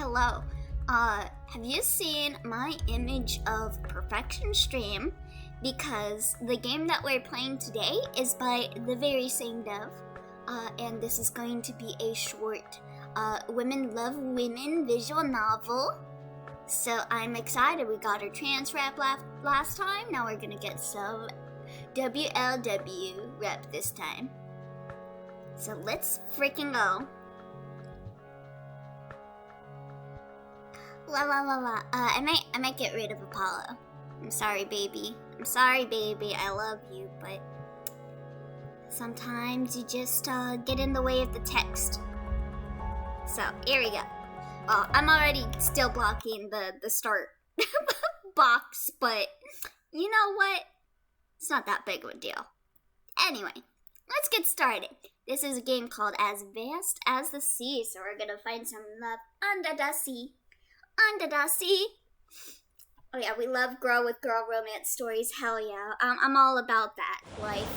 hello. Have you seen my image of perfection stream? Because the game that we're playing today is by the very same dev. And this is going to be a short, Women Love Women visual novel. So I'm excited. We got our trans rap last time. Now we're gonna get some WLW rap this time. So let's freaking go. La la la la. I might get rid of Apollo. I'm sorry, baby. I love you, but sometimes you just get in the way of the text. So here we go. Well, I'm already still blocking the start box, but you know what? It's not that big of a deal. Anyway, let's get started. This is a game called As Vast as the Sea, so we're gonna find some love under the sea. Under the sea. Oh yeah, we love girl with girl romance stories. Hell yeah. I'm all about that life.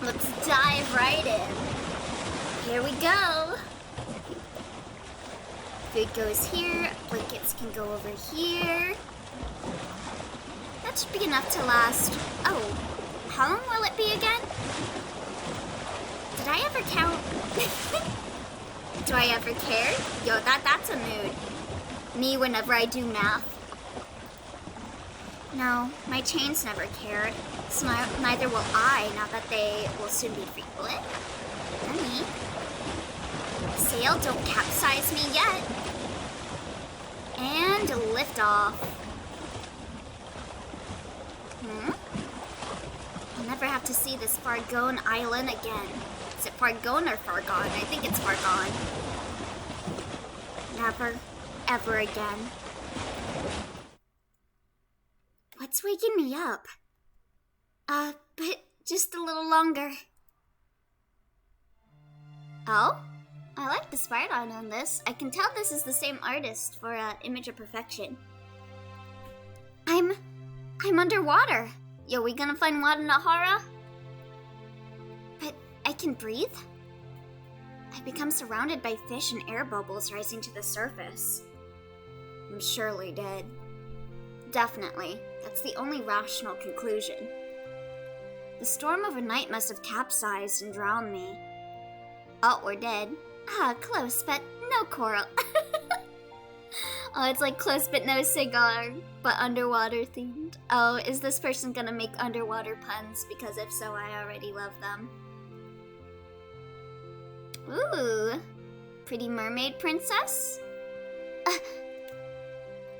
Let's dive right in. Here we go. Food goes here. Blankets can go over here. That should be enough to last. Oh, how long will it be again? Did I ever count? Do I ever care? Yo, that's a mood. Me whenever I do math. No, my chains never cared. So neither will I, now that they will soon be frequent. Or me. Sail, don't capsize me yet. And lift off. I'll never have to see this Fargone Island again. Is it Fargone or Fargone? I think it's Fargone. Never, ever again. What's waking me up? But just a little longer. Oh? I like the sprite art on this. I can tell this is the same artist for Image of Perfection. I'm underwater. Yo, we gonna find Wadanahara? But I can breathe? I've become surrounded by fish and air bubbles rising to the surface. I'm surely dead. Definitely. That's the only rational conclusion. The storm overnight must have capsized and drowned me. Oh, we're dead. Ah, close, but no coral. Oh, it's like close but no cigar, but underwater themed. Oh, is this person gonna make underwater puns? Because if so, I already love them. Ooh, pretty mermaid princess?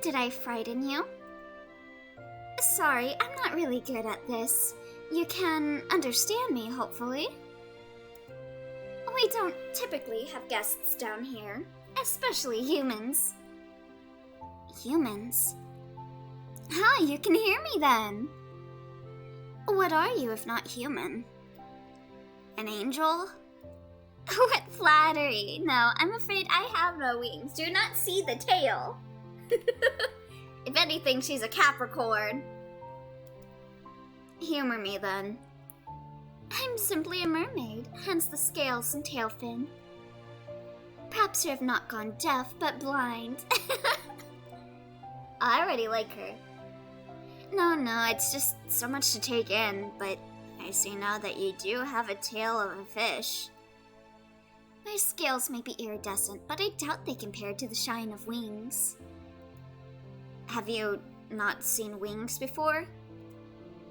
Did I frighten you? Sorry, I'm not really good at this. You can understand me, hopefully. We don't typically have guests down here, especially humans. Humans? Ah, you can hear me then. What are you if not human? An angel? What flattery. No, I'm afraid I have no wings. Do not see the tail. If anything, she's a Capricorn. Humor me then. I'm simply a mermaid, hence the scales and tail fin. Perhaps you have not gone deaf, but blind. I already like her. No, it's just so much to take in, but I see now that you do have a tail of a fish. My scales may be iridescent, but I doubt they compare to the shine of wings. Have you not seen wings before?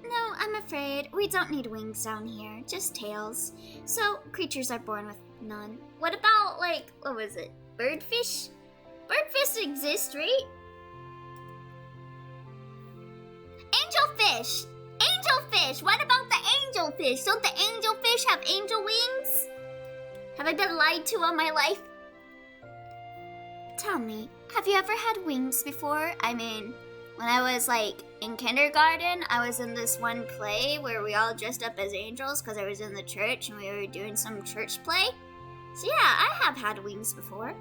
No, I'm afraid we don't need wings down here, just tails. So, creatures are born with none. What about, what was it? Birdfish? Birdfish exist, right? Angelfish! Angelfish! What about the angelfish? Don't the angelfish have angel wings? Have I been lied to all my life? Tell me, have you ever had wings before? I mean, when I was in kindergarten, I was in this one play where we all dressed up as angels because I was in the church and we were doing some church play. So yeah, I have had wings before.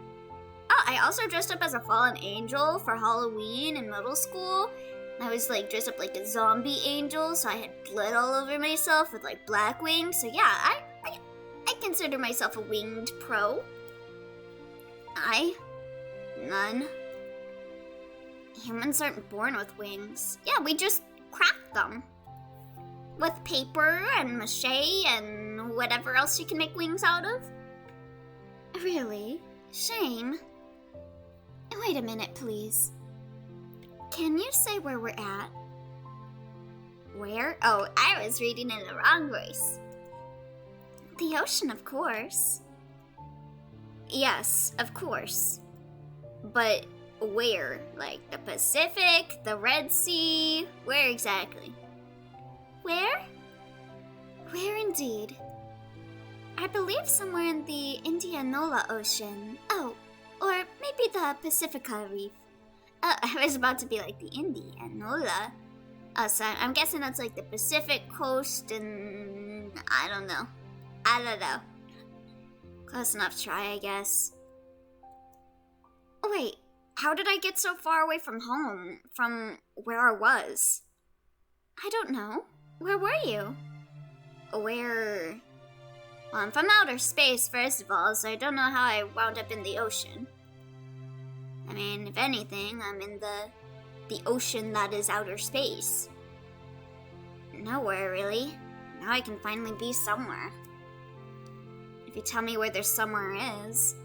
Oh, I also dressed up as a fallen angel for Halloween in middle school. I was dressed up like a zombie angel, so I had blood all over myself with black wings. So yeah, I consider myself a winged pro. None? Humans aren't born with wings. Yeah, we just craft them. With paper and mache and whatever else you can make wings out of. Really? Shame. Wait a minute, please. Can you say where we're at? Where? Oh, I was reading in the wrong voice. The ocean, of course. Yes, of course. But where? Like the Pacific, the Red Sea? Where exactly? Where? Where indeed? I believe somewhere in the Indianola Ocean. Oh, or maybe the Pacifica Reef. I was about to be like the Indianola. So I'm guessing that's like the Pacific coast and I don't know. Close enough try, I guess. Wait, how did I get so far away from home? From where I was? I don't know. Where were you? Where... Well, I'm from outer space, first of all, so I don't know how I wound up in the ocean. I mean, if anything, I'm in the ocean that is outer space. Nowhere, really. Now I can finally be somewhere. If you tell me where there's somewhere is.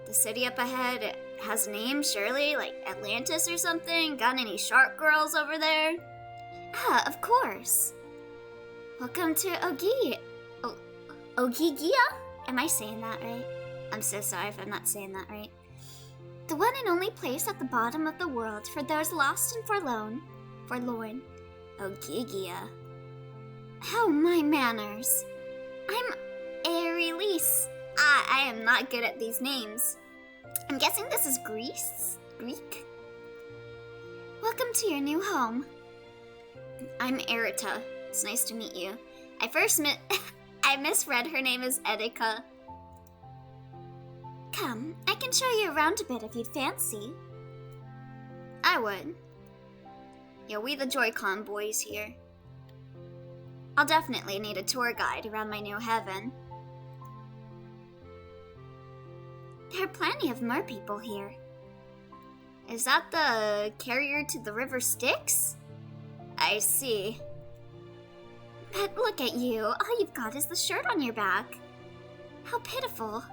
The city up ahead has a name, surely? Like Atlantis or something? Got any shark girls over there? Ah, of course. Welcome to Ogigia? Am I saying that right? I'm so sorry if I'm not saying that right. The one and only place at the bottom of the world for those lost and forlorn. Ogigia. Oh, my manners. I'm Aerelise. I am not good at these names. I'm guessing this is Greek? Welcome to your new home. I'm Erita. It's nice to meet you. I misread her name as Etika. Come, I can show you around a bit if you'd fancy. I would. Yeah, we the Joy-Con boys here. I'll definitely need a tour guide around my new heaven. There are plenty of merpeople here. Is that the carrier to the river Styx? I see. But look at you, all you've got is the shirt on your back. How pitiful.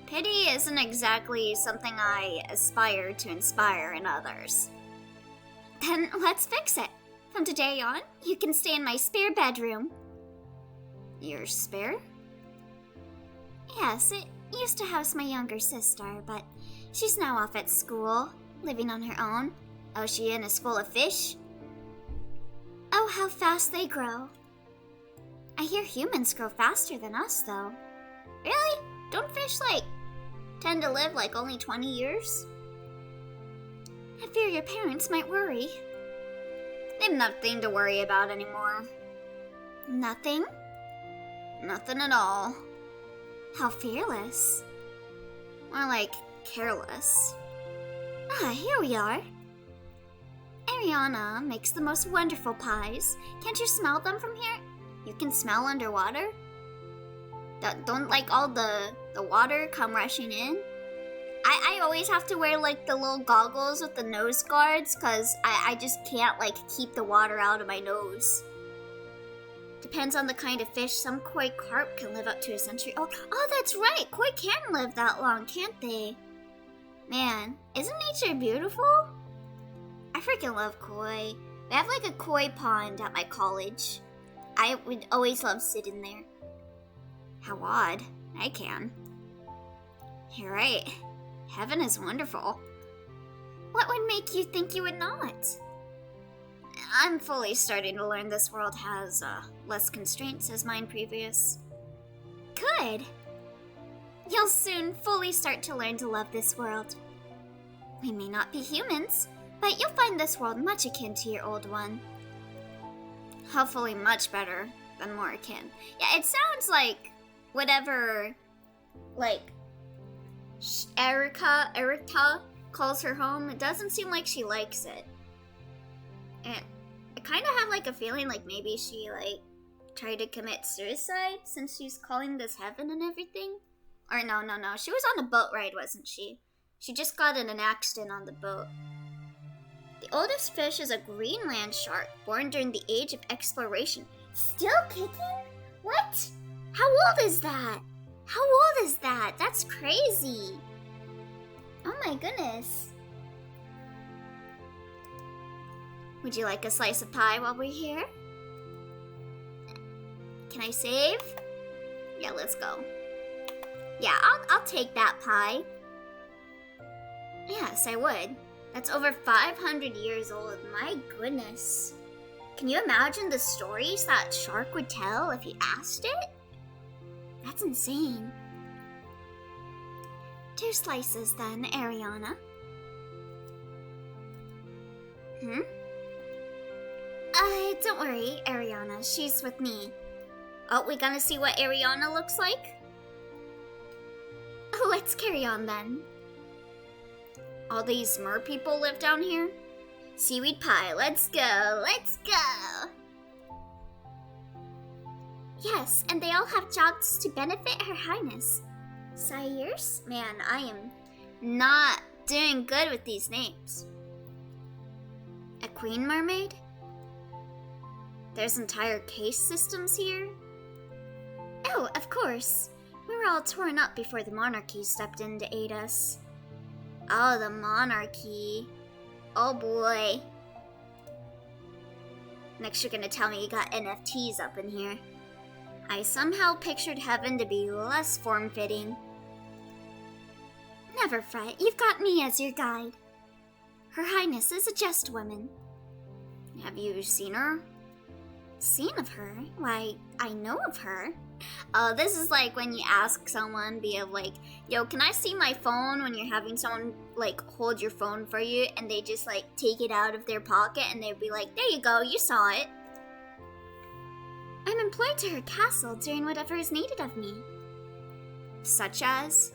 Pity isn't exactly something I aspire to inspire in others. Then let's fix it. From today on, you can stay in my spare bedroom. Your spare? Yes, it used to house my younger sister, but she's now off at school, living on her own. Oh, she in a school of fish? Oh, how fast they grow. I hear humans grow faster than us, though. Really? Don't fish, tend to live, only 20 years? I fear your parents might worry. They've nothing to worry about anymore. Nothing? Nothing at all. How fearless. More like careless. Ah, here we are. Ariana makes the most wonderful pies. Can't you smell them from here? You can smell underwater? Don't all the water come rushing in? I always have to wear the little goggles with the nose guards because I just can't keep the water out of my nose. Depends on the kind of fish. Some koi carp can live up to a century. Oh, that's right. Koi can live that long, can't they? Man, isn't nature beautiful? I freaking love koi. We have a koi pond at my college. I would always love sitting there. How odd. I can. You're right. Heaven is wonderful. What would make you think you would not? I'm fully starting to learn this world has less constraints as mine previous. Good. You'll soon fully start to learn to love this world. We may not be humans, but you'll find this world much akin to your old one. Hopefully much better than more akin. Yeah, it sounds like whatever, Erika calls her home. It doesn't seem like she likes it. And I kind of have a feeling maybe she tried to commit suicide since she's calling this heaven and everything. Or no. She was on a boat ride, wasn't she? She just got in an accident on the boat. The oldest fish is a Greenland shark born during the age of exploration. Still kicking? What? How old is that? How old is that? That's crazy. Oh my goodness. Would you like a slice of pie while we're here? Can I save? Yeah, let's go. Yeah, I'll take that pie. Yes, I would. That's over 500 years old. My goodness. Can you imagine the stories that shark would tell if you asked it? That's insane. 2 slices then, Ariana. Don't worry, Ariana. She's with me. Oh, we gonna see what Ariana looks like? Let's carry on then. All these mer people live down here? Seaweed pie, let's go, let's go! Yes, and they all have jobs to benefit Her Highness. Sires? Man, I am not doing good with these names. A queen mermaid? There's entire case systems here? Oh, of course. We were all torn up before the monarchy stepped in to aid us. Oh, the monarchy. Oh boy. Next you're gonna tell me you got NFTs up in here. I somehow pictured heaven to be less form-fitting. Never fret, you've got me as your guide. Her Highness is a just woman. Have you seen her? Seen of her? Why, I know of her. This is like when you ask someone, yo, can I see my phone, when you're having someone, hold your phone for you, and they just, take it out of their pocket, and they'd be like, there you go, you saw it. I'm employed to her castle, doing whatever is needed of me. Such as?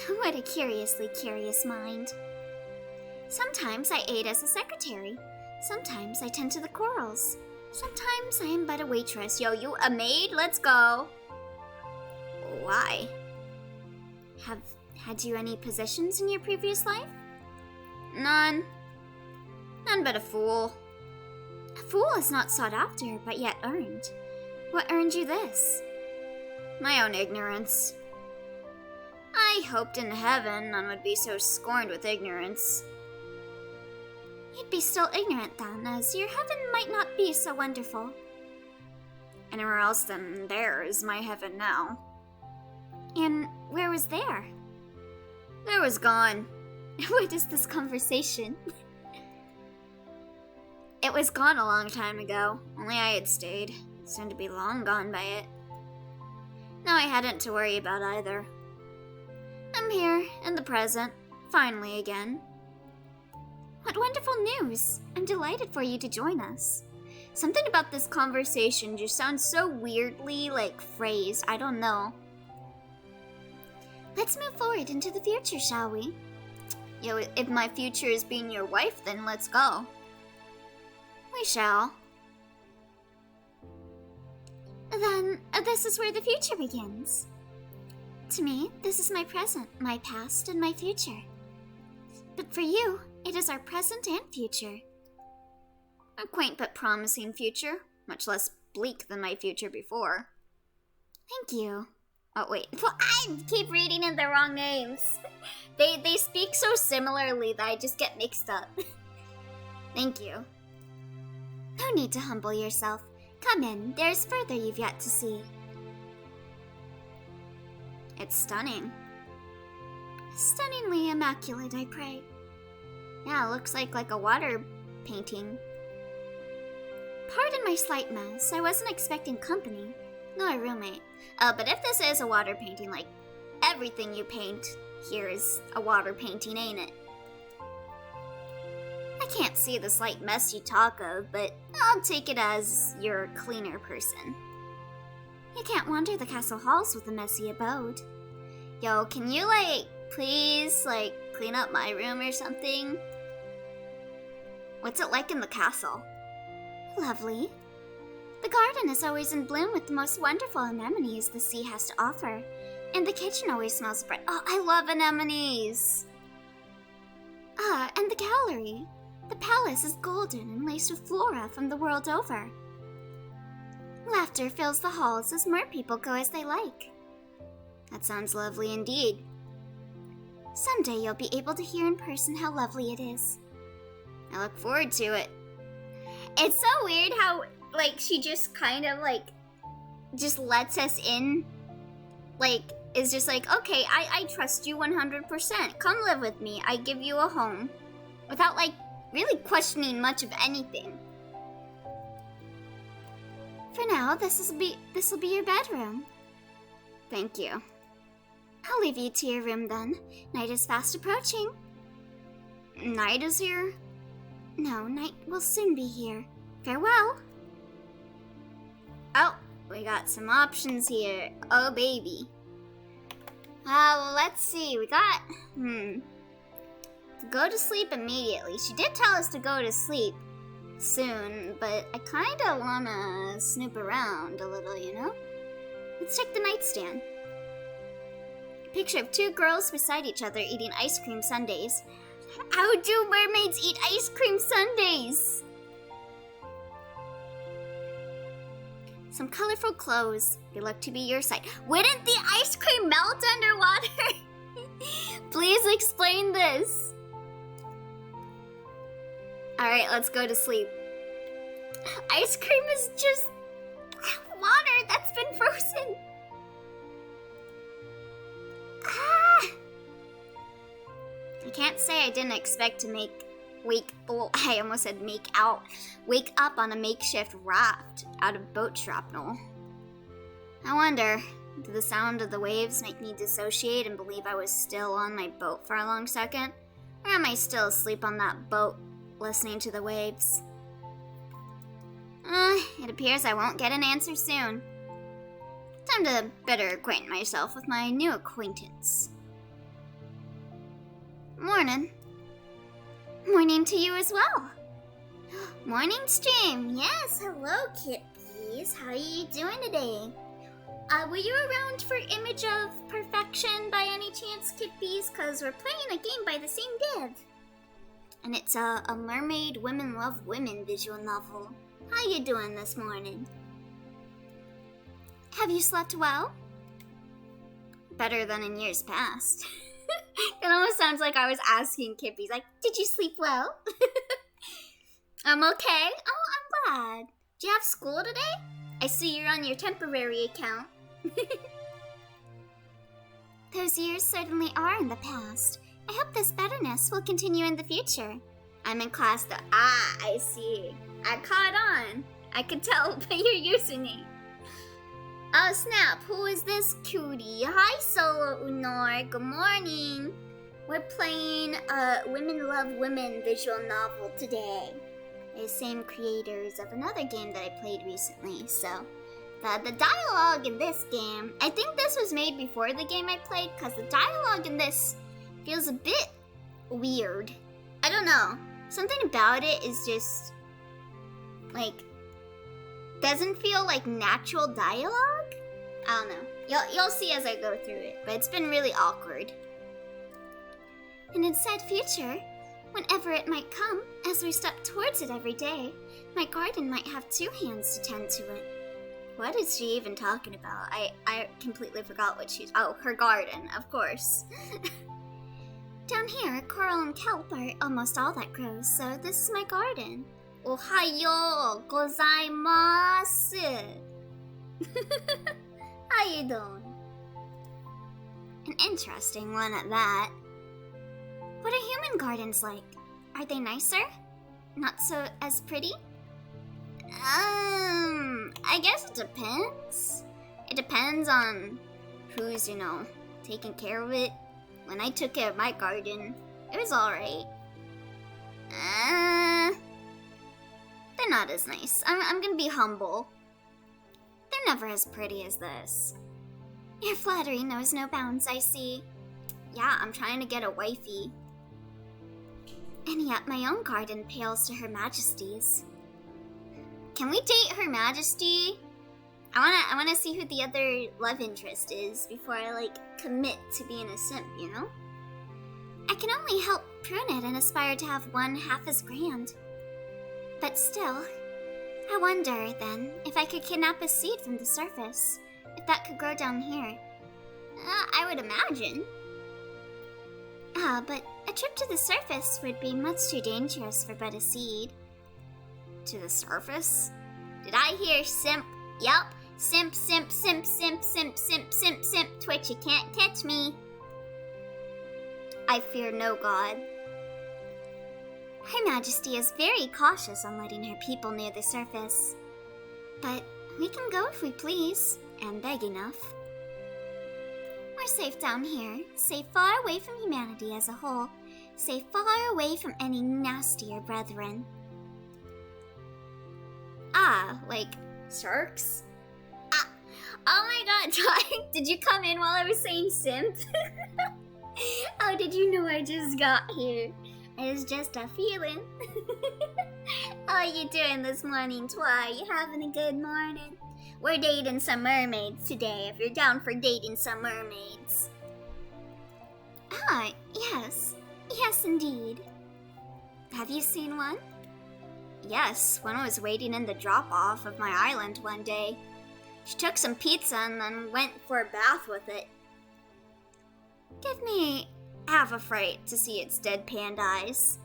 What a curiously curious mind. Sometimes I aid as a secretary. Sometimes I tend to the corals. Sometimes I am but a waitress. Yo, you a maid? Let's go. Why? Had you any positions in your previous life? None. None but a fool. A fool is not sought after, but yet earned. What earned you this? My own ignorance. I hoped in heaven none would be so scorned with ignorance. You'd be still ignorant then, as your heaven might not be so wonderful. Anywhere else than there is my heaven now. And where was there? There was gone. What is this conversation? It was gone a long time ago, only I had stayed, soon to be long gone by it. Now I hadn't to worry about either. I'm here, in the present, finally again. What wonderful news! I'm delighted for you to join us. Something about this conversation just sounds so weirdly, phrased. I don't know. Let's move forward into the future, shall we? Yo, if my future is being your wife, then let's go. We shall. Then, this is where the future begins. To me, this is my present, my past, and my future. But for you, it is our present and future. A quaint but promising future, much less bleak than my future before. Thank you. Oh, wait. I keep reading in the wrong names. They speak so similarly that I just get mixed up. Thank you. No need to humble yourself. Come in, there's further you've yet to see. It's stunning. Stunningly immaculate, I pray. Yeah, it looks like a water painting. Pardon my slight mess. I wasn't expecting company. No, a roommate. But if this is a water painting, everything you paint here is a water painting, ain't it? I can't see the slight mess you talk of, but I'll take it as you're a cleaner person. You can't wander the castle halls with a messy abode. Yo, can you, please, clean up my room or something? What's it like in the castle? Lovely. The garden is always in bloom with the most wonderful anemones the sea has to offer, and the kitchen always smells bright. Oh, I love anemones! gallery. The palace is golden and laced with flora from the world over. Laughter fills the halls as mer people go as they like. That sounds lovely indeed. Someday you'll be able to hear in person how lovely it is. I look forward to it. It's so weird how, like, she just kind of, like, just lets us in. Like, is just like, okay, I trust you 100%. Come live with me. I give you a home. Without, like, really questioning much of anything. For now, this'll be your bedroom. Thank you. I'll leave you to your room then. Night is fast approaching. Night is here? No, night will soon be here. Farewell. Oh, we got some options here. Oh, baby. Well, let's see. We got, to go to sleep immediately. She did tell us to go to sleep soon, but I kind of want to snoop around a little, you know? Let's check the nightstand. A picture of two girls beside each other eating ice cream sundaes. How do mermaids eat ice cream sundaes? Some colorful clothes. They look to be your size. Wouldn't the ice cream melt underwater? Please explain this. Alright, let's go to sleep. Ice cream is just water that's been frozen. I can't say I didn't expect to wake up on a makeshift raft out of boat shrapnel. I wonder, did the sound of the waves make me dissociate and believe I was still on my boat for a long second? Or am I still asleep on that boat, listening to the waves? It appears I won't get an answer soon. Time to better acquaint myself with my new acquaintance. Morning. Morning to you as well. Morning stream. Yes, hello kitties. How are you doing today? Were you around for Image of Perfection by any chance, kitties? Cause we're playing a game by the same dev. And it's a mermaid women love women visual novel. How you doing this morning? Have you slept well? Better than in years past. It almost sounds like I was asking Kippy, like, did you sleep well? I'm okay. Oh, I'm glad. Do you have school today? I see you're on your temporary account. Those years certainly are in the past. I hope this betterness will continue in the future. I'm in class though. I see. I caught on. I could tell by your username. Oh snap, who is this cutie? Hi Solo Unor, good morning. We're playing Women Love Women visual novel today. The same creators of another game that I played recently, so the dialogue in this game, I think this was made before the game I played, because the dialogue in this feels a bit weird. I don't know. Something about it is just, like, doesn't feel like natural dialogue? I don't know. You'll see as I go through it, but it's been really awkward. And in said future, whenever it might come, as we step towards it every day, my garden might have two hands to tend to it. What is she even talking about? I completely forgot what she's... Oh, her garden, of course. Down here, coral and kelp are almost all that grows, so this is my garden. Ohayo gozaimasu. How you doing? An interesting one at that. What are human gardens like? Are they nicer? Not so as pretty? I guess it depends. It depends on who's, taking care of it. When I took care of my garden, it was alright. They're not as nice. I'm gonna be humble. They're never as pretty as this. Your flattery knows no bounds, I see. Yeah, I'm trying to get a wifey. And yet my own garden pales to Her Majesty's. Can we date Her Majesty? I wanna see who the other love interest is before I, commit to being a simp, I can only help prune it and aspire to have one half as grand. But still, I wonder, then, if I could kidnap a seed from the surface, if that could grow down here. I would imagine. But a trip to the surface would be much too dangerous for but a seed. To the surface? Did I hear simp? Yup. Simp, simp, simp, simp, simp, simp, simp, simp. Twitch, you can't catch me. I fear no god. Her Majesty is very cautious on letting her people near the surface. But we can go if we please, and beg enough. We're safe down here, safe far away from humanity as a whole, safe far away from any nastier brethren. Ah, like sharks? Ah, oh my god, Ty, did you come in while I was saying simp? How did you know I just got here? It was just a feeling. How are you doing this morning, Twy? You having a good morning? We're dating some mermaids today, if you're down for dating some mermaids. Ah, yes. Yes, indeed. Have you seen one? Yes, one was waiting in the drop-off of my island one day. She took some pizza and then went for a bath with it. Give me half a fright to see its deadpan eyes.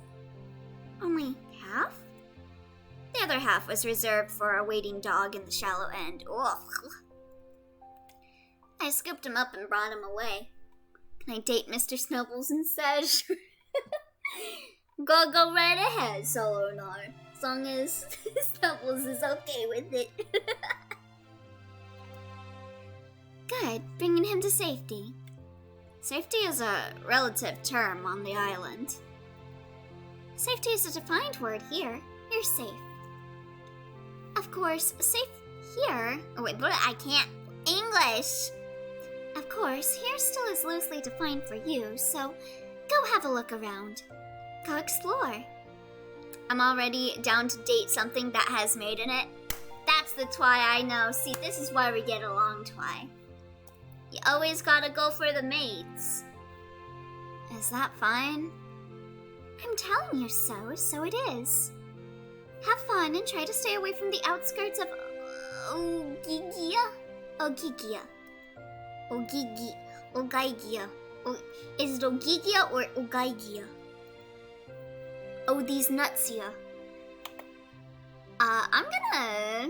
Only half? The other half was reserved for a waiting dog in the shallow end. Ugh. I scooped him up and brought him away. Can I date Mr. Snubbles instead? Go right ahead, Solo Nar. As long as Snubbles is okay with it. Good, bringing him to safety. Safety is a relative term on the island. Safety is a defined word here. You're safe. Of course, safe here... Oh wait, I can't... English! Of course, here still is loosely defined for you, so go have a look around. Go explore. I'm already down to date something that has maid in it. That's the Twy I know. See, this is why we get along, Twy. You always gotta go for the maids. Is that fine? I'm telling you so it is. Have fun and try to stay away from the outskirts of Ogigia? Ogigia. Ogaigia. Is it Ogigia or Ogaigia? Oh, these nuts here. I'm gonna...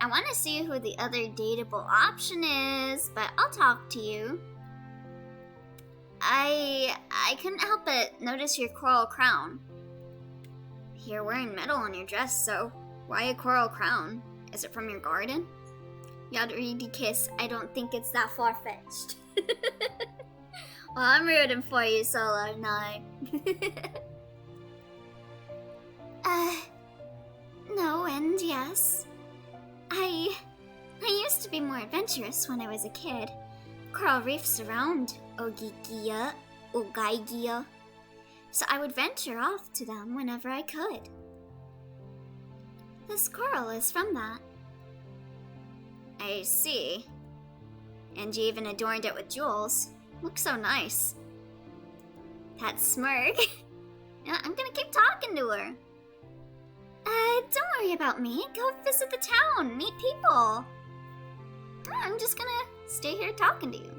I want to see who the other dateable option is, but I'll talk to you. I couldn't help but notice your coral crown. You're wearing metal on your dress, so why a coral crown? Is it from your garden? Yadaridi kiss, I don't think it's that far-fetched. Well, I'm rooting for you, Solo 9. No and yes. I used to be more adventurous when I was a kid. Coral reefs around Ogaigia. So I would venture off to them whenever I could. This coral is from that. I see. And you even adorned it with jewels. Looks so nice. That smirk. Yeah, I'm gonna keep talking to her. Don't worry about me. Go visit the town, meet people. I'm just gonna stay here talking to you.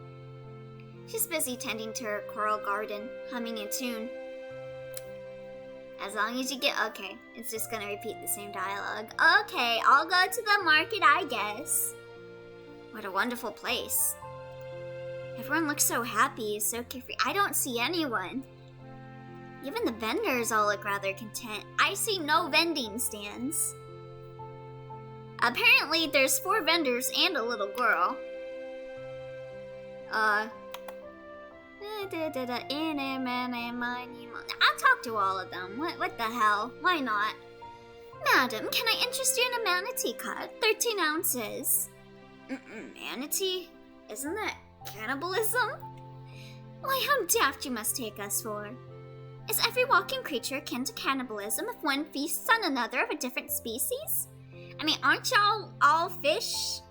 She's busy tending to her coral garden, humming a tune. As long as you get... Okay, it's just gonna repeat the same dialogue. Okay, I'll go to the market, I guess. What a wonderful place. Everyone looks so happy, so carefree. I don't see anyone. Even the vendors all look rather content. I see no vending stands. Apparently, there's 4 vendors and a little girl. I'll talk to all of them. What the hell? Why not? Madam, can I interest you in a manatee cut? 13 ounces. Manatee? Isn't that cannibalism? Why, how daft you must take us for. Is every walking creature akin to cannibalism if one feasts on another of a different species? I mean, aren't y'all all fish?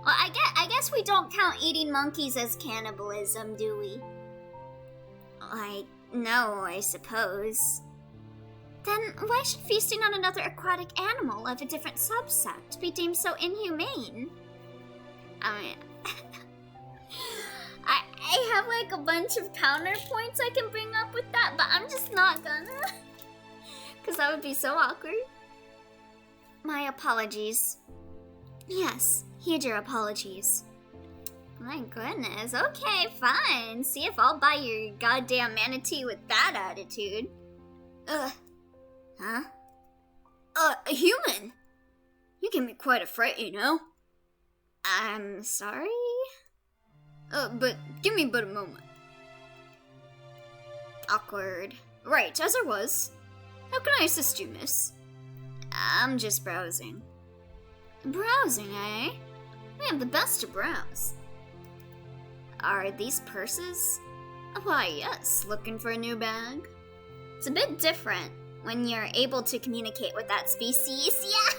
Well, I guess we don't count eating monkeys as cannibalism, do we? Why, no, I suppose. Then why should feasting on another aquatic animal of a different subsect be deemed so inhumane? I mean, I have like a bunch of counterpoints I can bring up with that, but I'm just not gonna. Because that would be so awkward. My apologies. Yes, heed your apologies. My goodness, okay, fine. See if I'll buy your goddamn manatee with that attitude. Huh? A human? You give me quite a fright, you know? I'm sorry? But give me but a moment. Awkward. Right, as I was. How can I assist you, miss? I'm just browsing. Browsing, eh? We have the best to browse. Are these purses? Why, yes, looking for a new bag. It's a bit different when you're able to communicate with that species. Yeah,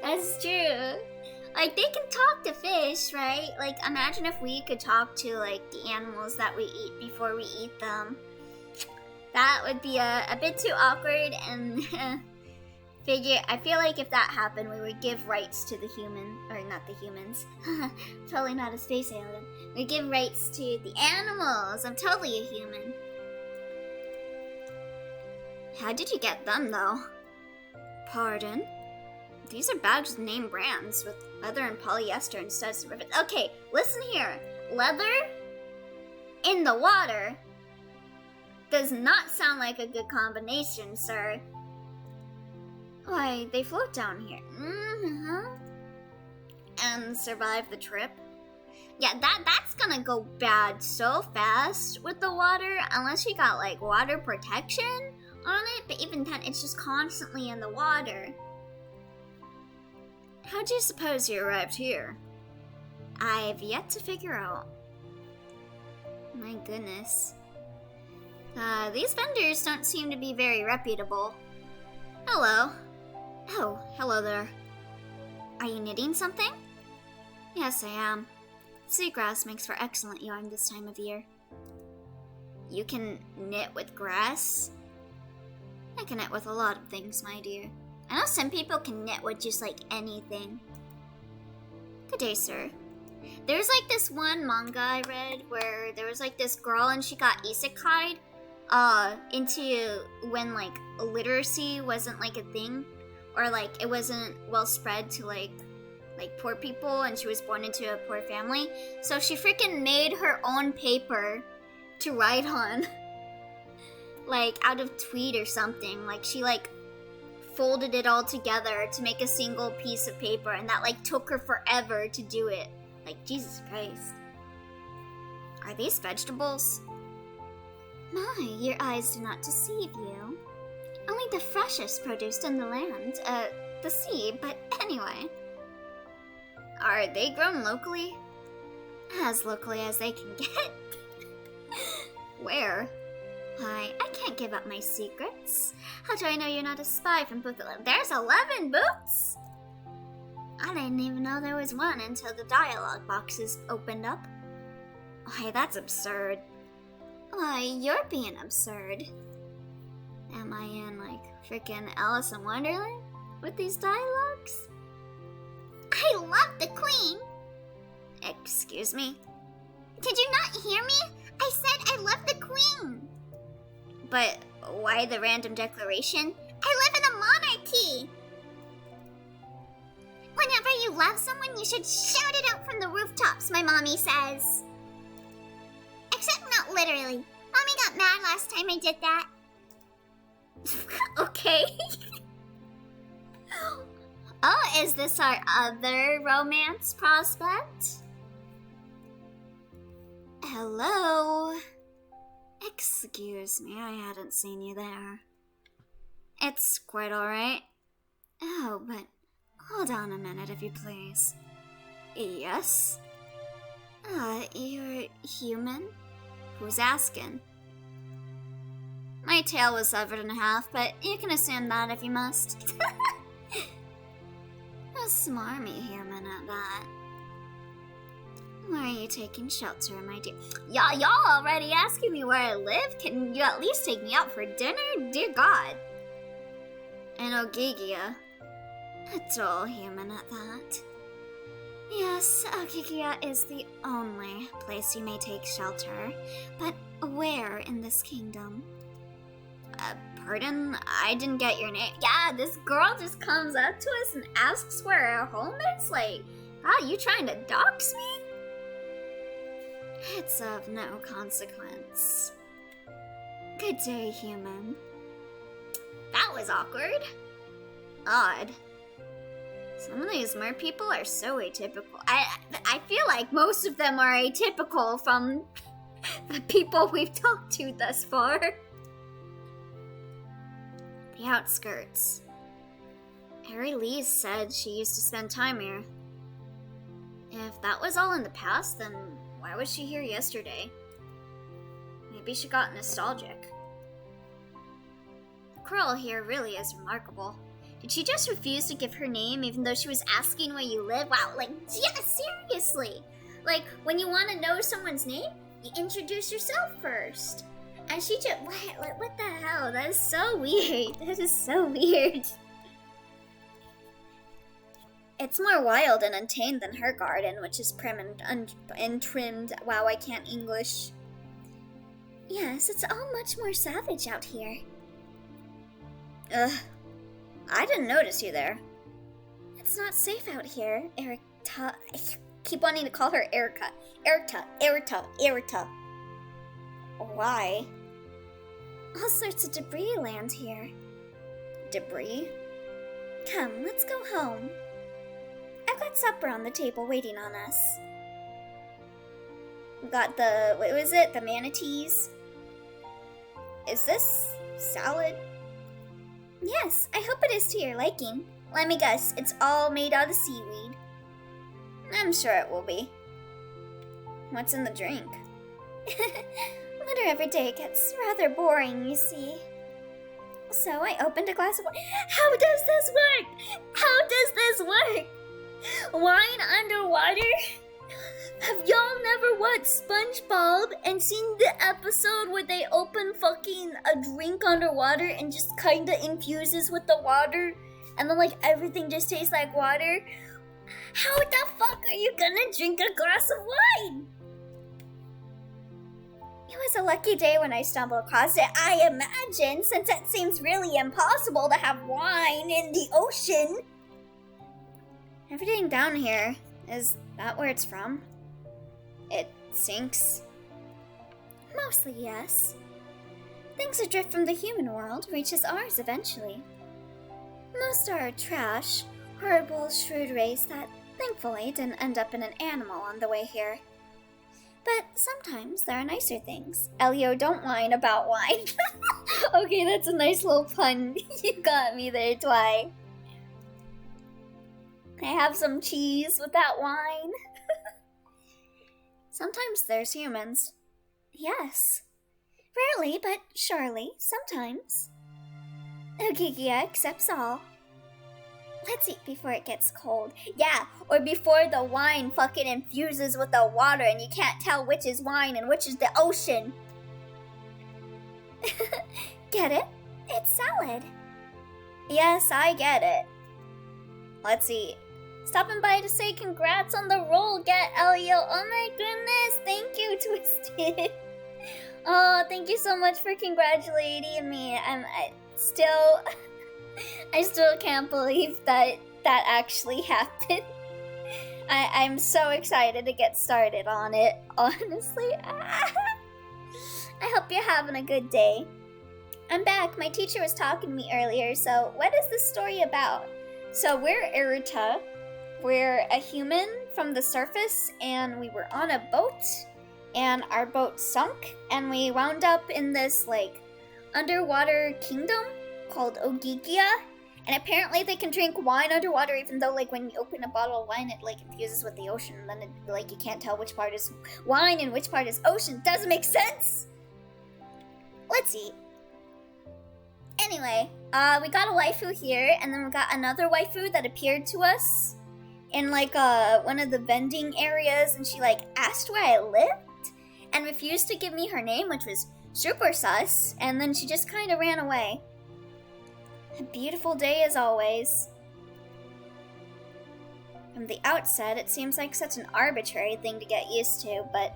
that's true. Like, they can talk to fish, right? Like, imagine if we could talk to, like, the animals that we eat before we eat them. That would be a bit too awkward, and I feel like if that happened, we would give rights to the human, or not the humans. Totally not a space alien. We give rights to the animals. I'm totally a human. How did you get them, though? Pardon? These are bags with name brands, with leather and polyester and studs and rivets. Okay, listen here. Leather in the water does not sound like a good combination, sir. Why, they float down here. Mm-hmm. And survive the trip. Yeah, that's gonna go bad so fast with the water, unless you got, like, water protection on it, but even then, it's just constantly in the water. How do you suppose you arrived here? I've yet to figure out. My goodness. These vendors don't seem to be very reputable. Hello. Oh, hello there. Are you knitting something? Yes, I am. Seagrass makes for excellent yarn this time of year. You can knit with grass? I can knit with a lot of things, my dear. I know some people can knit with just like anything. Good day, sir. There's like this one manga I read where there was like this girl and she got isekai'd into when like literacy wasn't like a thing, or like it wasn't well spread to like poor people, and she was born into a poor family. So she freaking made her own paper to write on. Like out of tweed or something. Like she like folded it all together to make a single piece of paper, and that like took her forever to do it. Like, Jesus Christ. Are these vegetables? My, your eyes do not deceive you. Only the freshest produced in the land, the sea, but anyway. Are they grown locally? As locally as they can get. Where? Why, I can't give up my secrets. How do I know you're not a spy from Booth 11? There's 11 booths? I didn't even know there was one until the dialogue boxes opened up. Why, that's absurd. Why, you're being absurd. Am I in, like, freaking Alice in Wonderland with these dialogues? I love the Queen! Excuse me? Did you not hear me? I said I love the Queen! But why the random declaration? I live in a monarchy! Whenever you love someone, you should shout it out from the rooftops, my mommy says. Except not literally. Mommy got mad last time I did that. Okay. Oh, is this our other romance prospect? Hello? Excuse me, I hadn't seen you there. It's quite alright. Oh, but hold on a minute if you please. Yes? You're human? Who's asking? My tail was severed in half, but you can assume that if you must. A smarmy human at that. Where are you taking shelter, my dear? Y'all already asking me where I live? Can you at least take me out for dinner? Dear God. And Ogigia. A dull human at that. Yes, Ogigia is the only place you may take shelter. But where in this kingdom? Pardon? I didn't get your name. Yeah, this girl just comes up to us and asks where our home is? Like, you trying to dox me? It's of no consequence. Good day, human. That was awkward. Odd. Some of these mer people are so atypical. I feel like most of them are atypical from the people we've talked to thus far. The outskirts. Arilise said she used to spend time here. If that was all in the past, then why was she here yesterday? Maybe she got nostalgic. The girl here really is remarkable. Did she just refuse to give her name even though she was asking where you live? Wow, like, yeah, seriously! Like, when you want to know someone's name, you introduce yourself first. And she just, what the hell? That is so weird. That is so weird. It's more wild and untamed than her garden, which is prim and trimmed. Wow, I can't English. Yes, it's all much more savage out here. Ugh. I didn't notice you there. It's not safe out here, Erika. I keep wanting to call her Erika. Erika. Why? All sorts of debris land here. Debris? Come, let's go home. I've got supper on the table waiting on us. We got what was it? The manatees? Is this salad? Yes, I hope it is to your liking. Let me guess, it's all made out of seaweed. I'm sure it will be. What's in the drink? Winter every day gets rather boring, you see. So I opened a glass of wine. How does this work? How does this work? Wine underwater? Have y'all never watched SpongeBob and seen the episode where they open fucking a drink underwater and just kinda infuses with the water? And then like everything just tastes like water? How the fuck are you gonna drink a glass of wine? It was a lucky day when I stumbled across it, I imagine, since it seems really impossible to have wine in the ocean. Everything down here, is that where it's from? It sinks? Mostly, yes. Things adrift from the human world reaches ours eventually. Most are trash, horrible, shrewd race that thankfully didn't end up in an animal on the way here. But sometimes there are nicer things. Elio, don't whine about wine. Okay, that's a nice little pun. You got me there, Twy. Can I have some cheese with that wine? Sometimes there's humans. Yes. Rarely, but surely, sometimes. Ogigia accepts all. Let's eat before it gets cold. Yeah, or before the wine fucking infuses with the water and you can't tell which is wine and which is the ocean. Get it? It's salad. Yes, I get it. Let's eat. Stopping by to say congrats on the roll, get Elio. Oh my goodness, thank you, Twisted. Oh, thank you so much for congratulating me. I still can't believe that actually happened. I'm so excited to get started on it, honestly. I hope you're having a good day. I'm back. My teacher was talking to me earlier, so what is this story about? So we're Irita. We're a human from the surface, and we were on a boat, and our boat sunk, and we wound up in this, like, underwater kingdom called Ogigia, and apparently they can drink wine underwater, even though, like, when you open a bottle of wine, it, like, infuses with the ocean, and then, it, like, you can't tell which part is wine and which part is ocean. Doesn't make sense! Let's eat. Anyway, we got a waifu here, and then we got another waifu that appeared to us. in like one of the vending areas, and she like asked where I lived and refused to give me her name, which was super sus, and then she just kind of ran away. A beautiful day as always. From the outset, it seems like such an arbitrary thing to get used to, but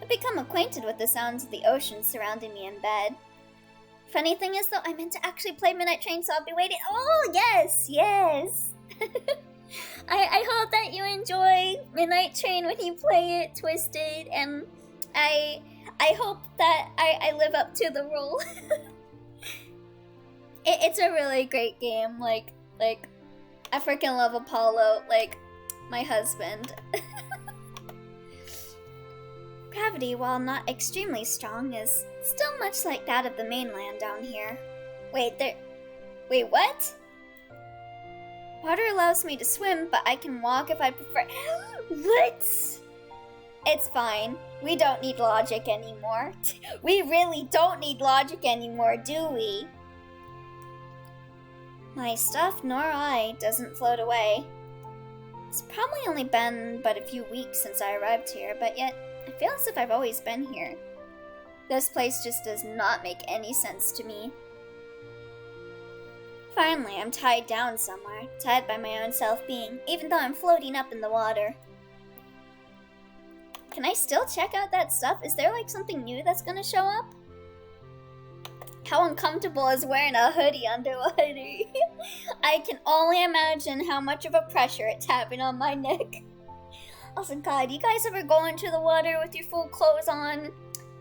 I've become acquainted with the sounds of the ocean surrounding me in bed. Funny thing is, though, I meant to actually play Midnight Train, so I'll be waiting. Oh, yes, yes. I hope that you enjoy Midnight Train when you play it, Twisted, and I hope that I live up to the role. It's a really great game. Like I freaking love Apollo, like my husband. Gravity, while not extremely strong, is still much like that of the mainland down here. Wait, what? Water allows me to swim, but I can walk if I prefer. What? It's fine. We don't need logic anymore. We really don't need logic anymore, do we? My stuff, nor I, doesn't float away. It's probably only been but a few weeks since I arrived here, but yet I feel as if I've always been here. This place just does not make any sense to me. Finally, I'm tied down somewhere, tied by my own self-being, even though I'm floating up in the water. Can I still check out that stuff? Is there like something new that's gonna show up? How uncomfortable is wearing a hoodie underwater? I can only imagine how much of a pressure it's having on my neck. Also, God, you guys ever go into the water with your full clothes on?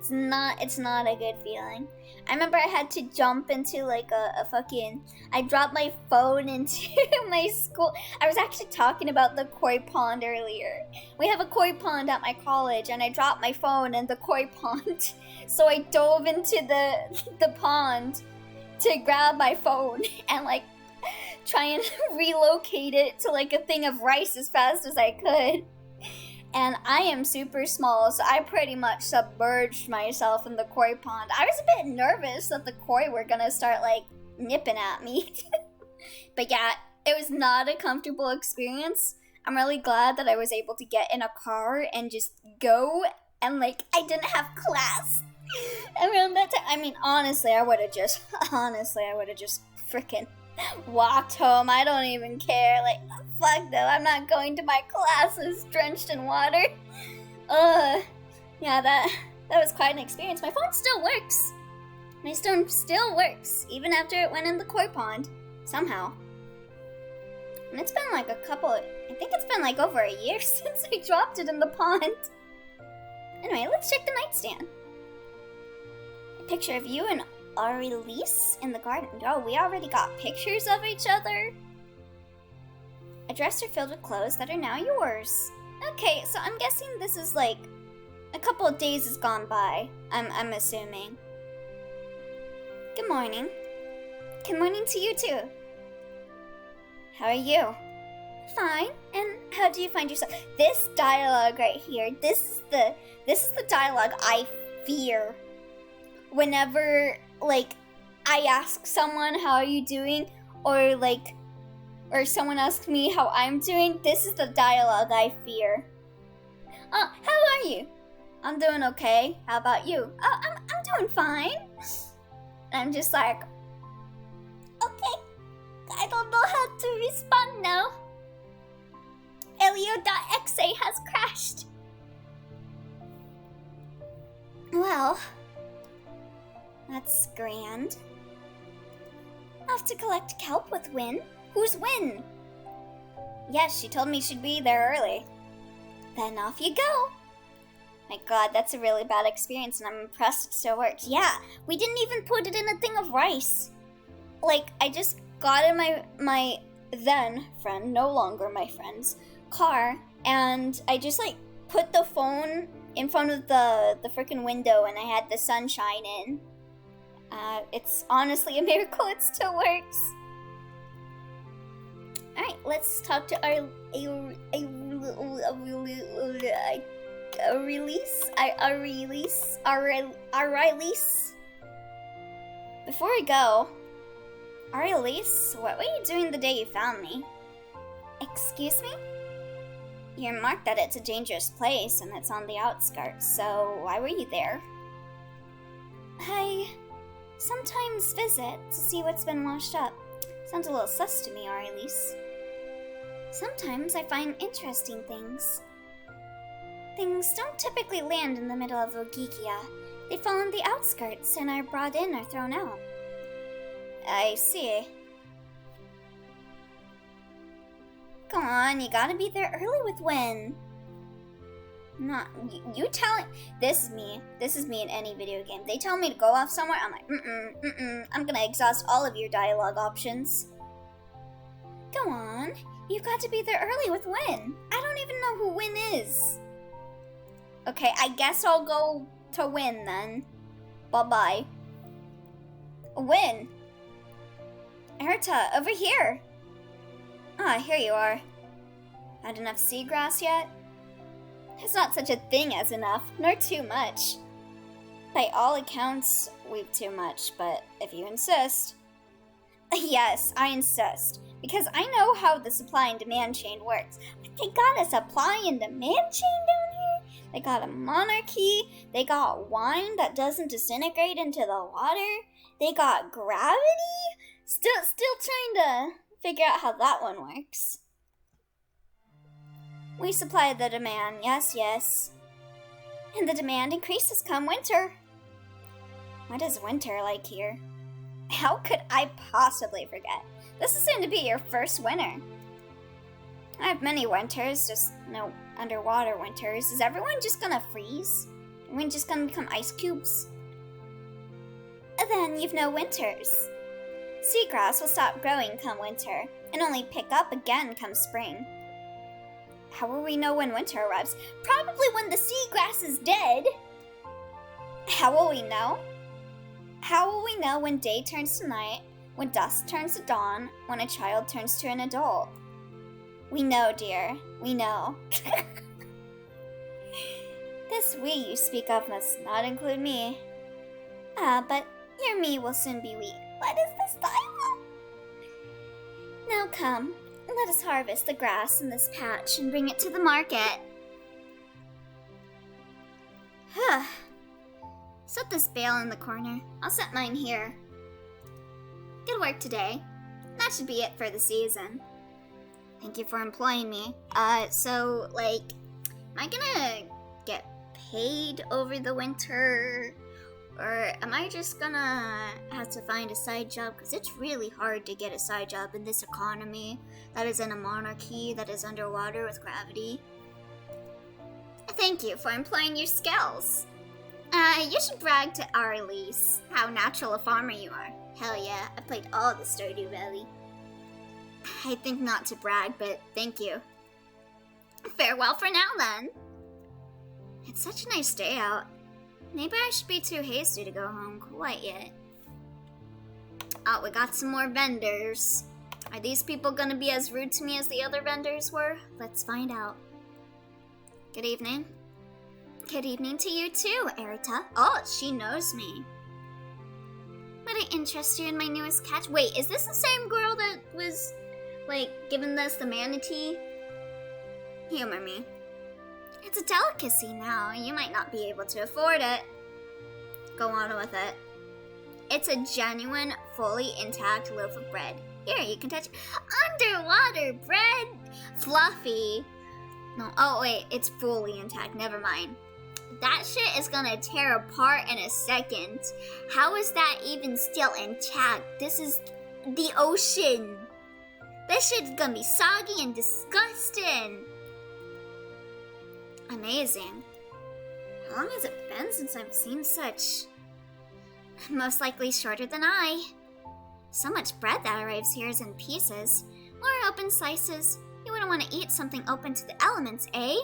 It's not a good feeling. I remember I had to jump into like a fucking... I dropped my phone into my school. I was actually talking about the koi pond earlier. We have a koi pond at my college, and I dropped my phone in the koi pond. So I dove into the pond to grab my phone and like try and relocate it to like a thing of rice as fast as I could. And I am super small, so I pretty much submerged myself in the koi pond. I was a bit nervous that the koi were gonna start, like, nipping at me. But yeah, it was not a comfortable experience. I'm really glad that I was able to get in a car and just go, and, like, I didn't have class around that time. I mean, honestly, I would've just frickin' walked home. I don't even care. Like, fuck though, I'm not going to my classes drenched in water. Yeah, that was quite an experience. My phone still works. My phone still works, even after it went in the koi pond, somehow. And it's been like I think it's been like over a year since I dropped it in the pond. Anyway, let's check the nightstand. A picture of you and Aurelise in the garden. Oh, we already got pictures of each other. A dresser filled with clothes that are now yours. Okay, so I'm guessing this is like a couple of days has gone by. I'm assuming. Good morning. Good morning to you too. How are you? Fine. And how do you find yourself? This dialogue right here. This is the dialogue I fear. Whenever, like, I ask someone, how are you doing? Or someone asks me how I'm doing, this is the dialogue I fear. Oh, how are you? I'm doing okay. How about you? Oh, I'm doing fine. And I'm just like, okay, I don't know how to respond now. Elio.exe has crashed. Well, that's grand. Off to collect kelp with Win. Who's Win? Yes, she told me she'd be there early. Then off you go. My God, that's a really bad experience, and I'm impressed it still worked. Yeah, we didn't even put it in a thing of rice. Like, I just got in my then friend, no longer my friend's, car, and I just, like, put the phone in front of the freaking window, and I had the sunshine in. It's honestly a miracle it still works. Alright, let's talk to our Aurelise. Before we go, Aurelise, what were you doing the day you found me? Excuse me? You're marked that it's a dangerous place and it's on the outskirts, so why were you there? I sometimes visit to see what's been washed up. Sounds a little sus to me, or at least. Sometimes I find interesting things. Things don't typically land in the middle of Ogigia. They fall on the outskirts and are brought in or thrown out. I see. Come on, you gotta be there early with Win. Not you telling. This is me in any video game. They tell me to go off somewhere, I'm like, I'm gonna exhaust all of your dialogue options. Go on, you've got to be there early with Win. I don't even know who Win is. Okay, I guess I'll go to Win then. Bye-bye. Win! Erta, over here! Ah, here you are. Had enough seagrass yet? There's not such a thing as enough, nor too much. By all accounts, we've too much, but if you insist. Yes, I insist, because I know how the supply and demand chain works. But they got a supply and demand chain down here? They got a monarchy, they got wine that doesn't disintegrate into the water, they got gravity? Still trying to figure out how that one works. We supply the demand, yes. And the demand increases come winter. What is winter like here? How could I possibly forget? This is soon to be your first winter. I have many winters, just no underwater winters. Is everyone just gonna freeze? Everyone just gonna become ice cubes? Then you've no winters. Seagrass will stop growing come winter, and only pick up again come spring. How will we know when winter arrives? Probably when the seagrass is dead. How will we know? How will we know when day turns to night, when dusk turns to dawn, when a child turns to an adult? We know, dear. We know. This we you speak of must not include me. But your me will soon be we. What is this dialogue? Now come, let us harvest the grass in this patch and bring it to the market. Set this bale in the corner. I'll set mine here. Good work today. That should be it for the season. Thank you for employing me. So, like, am I gonna get paid over the winter? Or am I just gonna have to find a side job? Because it's really hard to get a side job in this economy that is in a monarchy that is underwater with gravity. Thank you for employing your skills. You should brag to our lease how natural a farmer you are. Hell yeah, I played all the Stardew Valley. I think not to brag, but thank you. Farewell for now then. It's such a nice day out. Maybe I should be too hasty to go home quite yet. Oh, we got some more vendors. Are these people gonna be as rude to me as the other vendors were? Let's find out. Good evening. Good evening to you too, Erita. Oh, she knows me. Might I interest you in my newest catch? Wait, is this the same girl that was, like, giving us the manatee? Humor me. It's a delicacy now. You might not be able to afford it. Go on with it. It's a genuine, fully intact loaf of bread. Here, you can touch underwater bread. Fluffy. No, oh wait, it's fully intact. Never mind. That shit is gonna tear apart in a second. How is that even still intact? This is the ocean. This shit's gonna be soggy and disgusting. Amazing. How long has it been since I've seen such? Most likely shorter than I. So much bread that arrives here is in pieces. Or open slices. You wouldn't want to eat something open to the elements, eh?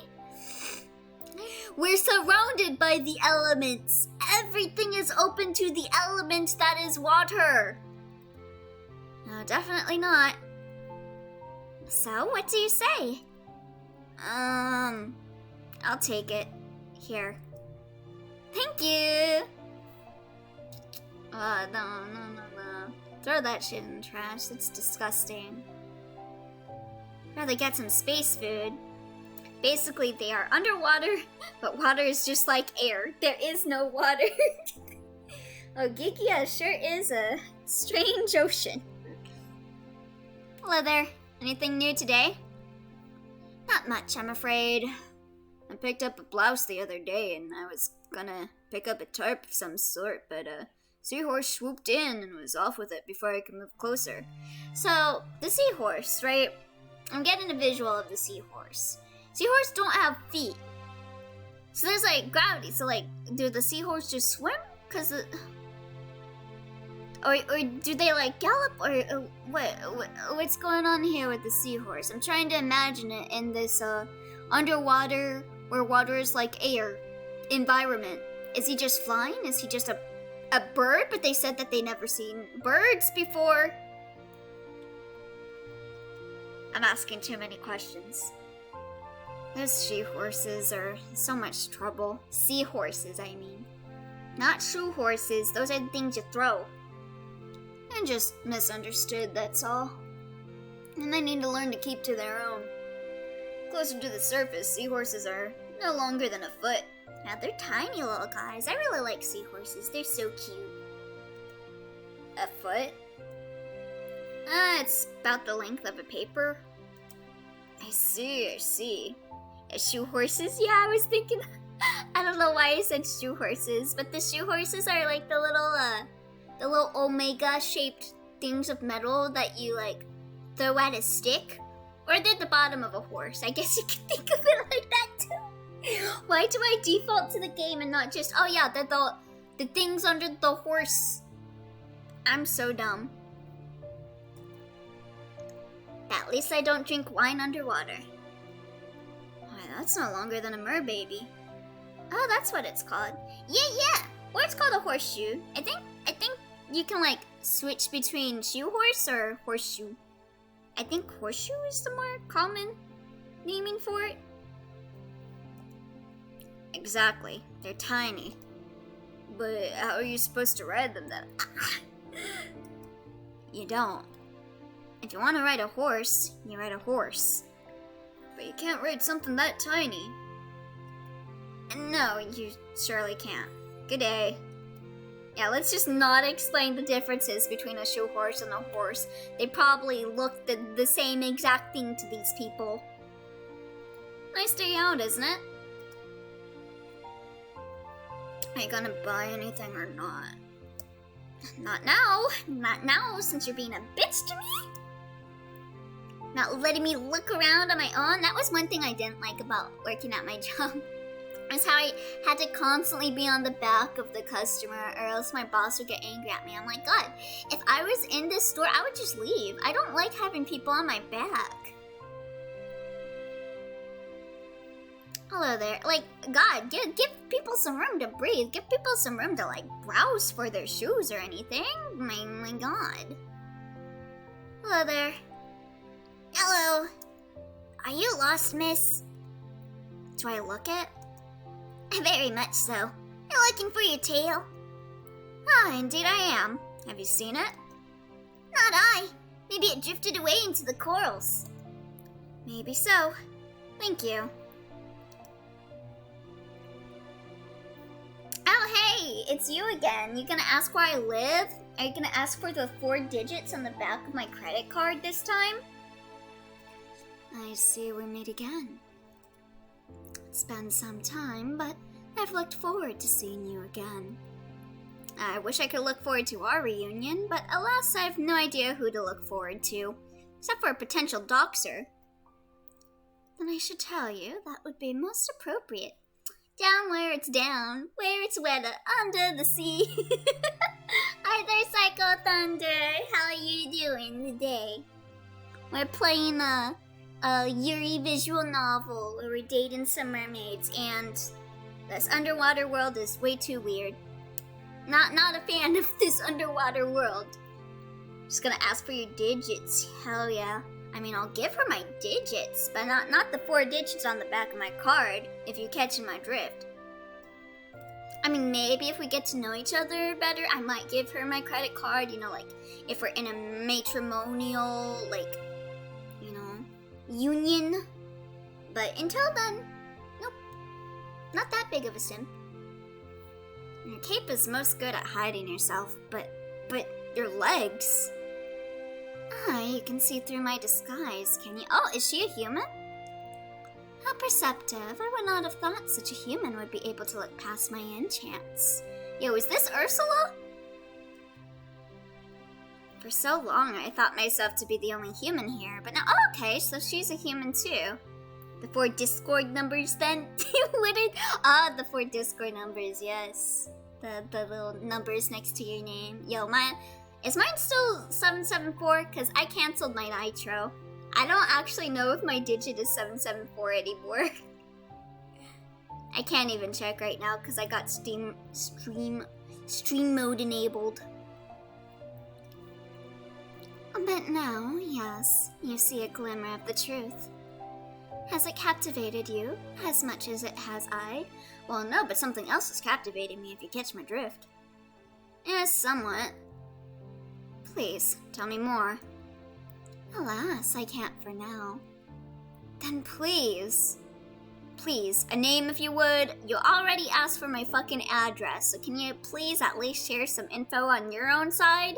We're surrounded by the elements. Everything is open to the element that is water. No, definitely not. So, what do you say? I'll take it. Here. Thank you! No. Throw that shit in the trash. That's disgusting. Rather get some space food. Basically, they are underwater, but water is just like air. There is no water. Oh, Gigia sure is a strange ocean. Hello there. Anything new today? Not much, I'm afraid. I picked up a blouse the other day, and I was gonna pick up a tarp of some sort, but seahorse swooped in and was off with it before I could move closer. So, the seahorse, right? I'm getting a visual of the seahorse. Seahorse don't have feet. So there's like gravity, so like, do the seahorse just swim? Cause or do they like gallop, or what's going on here with the seahorse? I'm trying to imagine it in this underwater, where water is like air, environment. Is he just flying? Is he just a bird? But they said that they never seen birds before. I'm asking too many questions. Those seahorses are so much trouble. Seahorses, I mean. Not shoe horses, those are the things you throw. I just misunderstood, that's all. And they need to learn to keep to their own. Closer to the surface, seahorses are no longer than a foot. Yeah, they're tiny little guys. I really like seahorses, they're so cute. A foot? It's about the length of a paper. I see. Shoe horses? Yeah, I was thinking. I don't know why I said shoe horses, but the shoe horses are like the little omega-shaped things of metal that you like throw at a stick, or they're the bottom of a horse. I guess you can think of it like that too. Why do I default to the game and not just? Oh yeah, they're the things under the horse. I'm so dumb. At least I don't drink wine underwater. That's no longer than a merbaby. Oh, that's what it's called. Yeah. Or it's called a horseshoe. I think you can like switch between shoe horse or horseshoe. I think horseshoe is the more common naming for it. Exactly. They're tiny. But how are you supposed to ride them then? You don't. If you want to ride a horse, you ride a horse. But you can't ride something that tiny. No, you surely can't. Good day. Yeah, let's just not explain the differences between a shoe horse and a horse. They probably look the same exact thing to these people. Nice day out, isn't it? Are you gonna buy anything or not? Not now. Not now, since you're being a bitch to me. Not letting me look around on my own. That was one thing I didn't like about working at my job. Is how I had to constantly be on the back of the customer, or else my boss would get angry at me. I'm like, God, if I was in this store, I would just leave. I don't like having people on my back. Hello there. Like, God, give people some room to breathe. Give people some room to, like, browse for their shoes or anything. My God. Hello there. Hello. Are you lost, miss? Do I look it? Very much so. You're looking for your tail? Ah, indeed I am. Have you seen it? Not I. Maybe it drifted away into the corals. Maybe so. Thank you. Oh, hey, it's you again. You gonna ask where I live? Are you gonna ask for the 4 digits on the back of my credit card this time? I see we meet again. It's been some time, but I've looked forward to seeing you again. I wish I could look forward to our reunion, but alas, I have no idea who to look forward to, except for a potential doxer. Then I should tell you that would be most appropriate. Down where it's down, where it's wetter, under the sea. Hi there, Psycho Thunder. How are you doing today? We're playing a Yuri visual novel where we're dating some mermaids, and this underwater world is way too weird. Not a fan of this underwater world. Just gonna ask for your digits. Hell yeah. I mean, I'll give her my digits, but not the 4 digits on the back of my card, if you're catching my drift. I mean, maybe if we get to know each other better, I might give her my credit card, you know, like, if we're in a matrimonial, like, you know, union. But until then, nope. Not that big of a simp. Your cape is most good at hiding yourself, but your legs? Ah, you can see through my disguise, can you? Oh, is she a human? How perceptive. I would not have thought such a human would be able to look past my enchants. Yo, is this Ursula? For so long, I thought myself to be the only human here, but now, oh, okay, so she's a human too. The 4 Discord numbers then? The 4 Discord numbers, yes. The little numbers next to your name. Yo, is mine still 774? Because I canceled my Nitro. I don't actually know if my digit is 774 anymore. I can't even check right now because I got stream mode enabled. But now, yes, you see a glimmer of the truth. Has it captivated you as much as it has I? Well, no, but something else is captivating me if you catch my drift. Yes, somewhat. Please, tell me more. Alas, I can't for now. Then please, a name if you would. You already asked for my fucking address, so can you please at least share some info on your own side?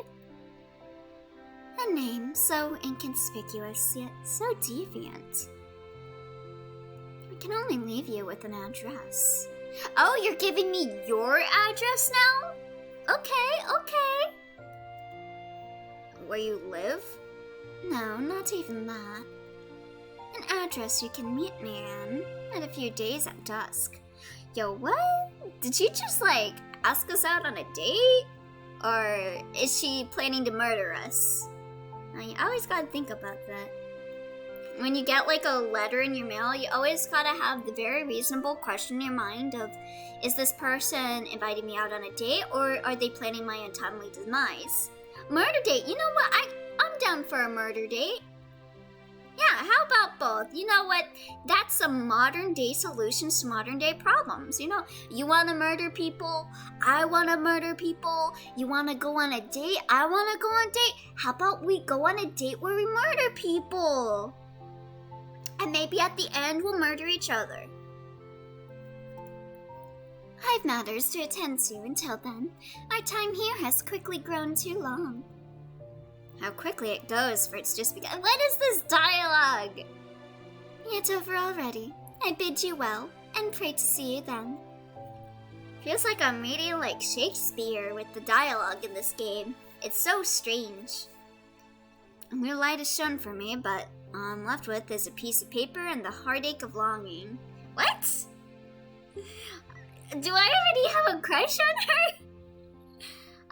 A name so inconspicuous yet so deviant. I can only leave you with an address. Oh, you're giving me your address now? Okay. Where you live? No, not even that. An address you can meet me in a few days at dusk. Yo, what? Did you just, ask us out on a date? Or is she planning to murder us? You always gotta think about that. When you get, a letter in your mail, you always gotta have the very reasonable question in your mind of, is this person inviting me out on a date, or are they planning my untimely demise? Murder date, you know what? I'm down for a murder date. Yeah, how about both? You know what? That's some modern day solutions to modern day problems. You know, you wanna murder people, I wanna murder people, you wanna go on a date, I wanna go on a date. How about we go on a date where we murder people? And maybe at the end we'll murder each other. I've matters to attend to until then. Our time here has quickly grown too long. How quickly it goes, for it's just begun. What is this dialogue? Yet over already. I bid you well, and pray to see you then. Feels like I'm reading like Shakespeare with the dialogue in this game. It's so strange. A new light is shown for me, but all I'm left with is a piece of paper and the heartache of longing. What? Do I already have a crush on her?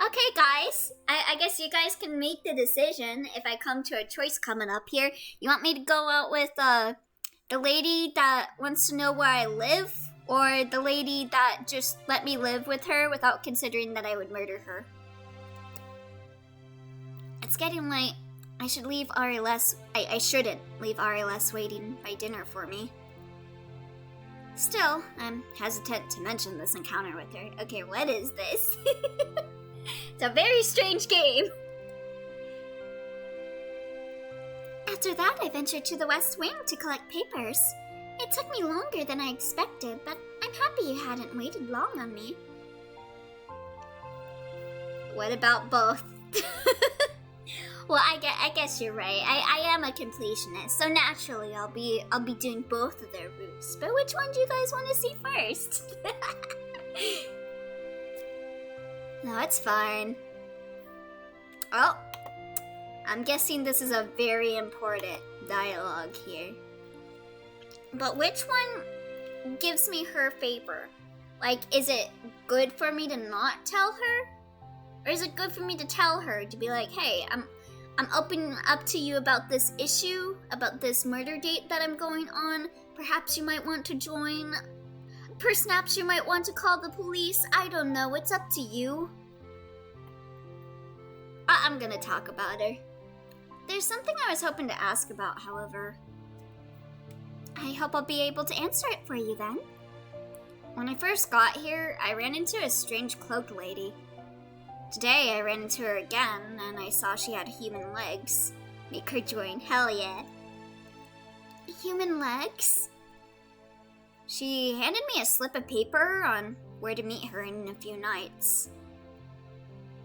Okay, guys. I guess you guys can make the decision if I come to a choice coming up here. You want me to go out with the lady that wants to know where I live? Or the lady that just let me live with her without considering that I would murder her? It's getting late. I should leave RLS. I shouldn't leave RLS waiting by dinner for me. Still, I'm hesitant to mention this encounter with her. Okay, what is this? It's a very strange game. After that, I ventured to the West Wing to collect papers. It took me longer than I expected, but I'm happy you hadn't waited long on me. What about both? Well, I guess you're right. I am a completionist, so naturally I'll be doing both of their routes. But which one do you guys want to see first? No, it's fine. Oh, I'm guessing this is a very important dialogue here. But which one gives me her favor? Is it good for me to not tell her? Or is it good for me to tell her, to be like, hey, I'm opening up to you about this issue, about this murder date that I'm going on. Perhaps you might want to join. Perhaps you might want to call the police. I don't know, it's up to you. I'm gonna talk about her. There's something I was hoping to ask about, however. I hope I'll be able to answer it for you then. When I first got here, I ran into a strange cloaked lady. Today, I ran into her again, and I saw she had human legs. Make her join, hell yeah. Human legs? She handed me a slip of paper on where to meet her in a few nights.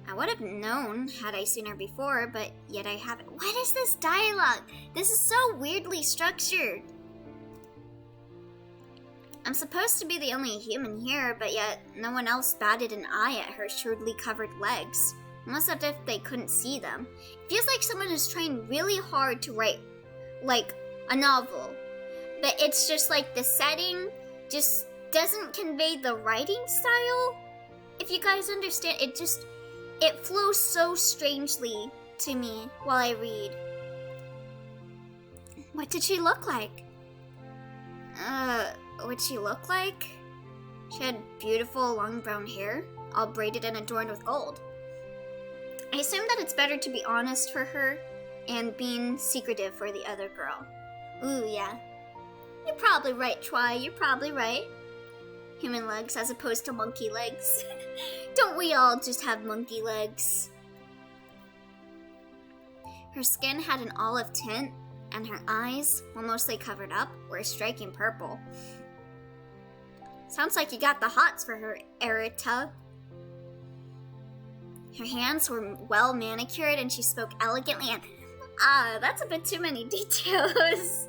I would have known had I seen her before, but yet I haven't. What is this dialogue? This is so weirdly structured. I'm supposed to be the only human here, but yet no one else batted an eye at her shrewdly covered legs, almost as if they couldn't see them. It feels like someone is trying really hard to write, like, a novel, but it's just like the setting just doesn't convey the writing style. If you guys understand, it flows so strangely to me while I read. What did she look like? What'd she look like? She had beautiful long brown hair, all braided and adorned with gold. I assume that it's better to be honest for her and being secretive for the other girl. Ooh, yeah. You're probably right, Twy. You're probably right. Human legs as opposed to monkey legs. Don't we all just have monkey legs? Her skin had an olive tint, and her eyes, while mostly covered up, were a striking purple. Sounds like you got the hots for her, Erita. Her hands were well manicured, and she spoke elegantly and... that's a bit too many details.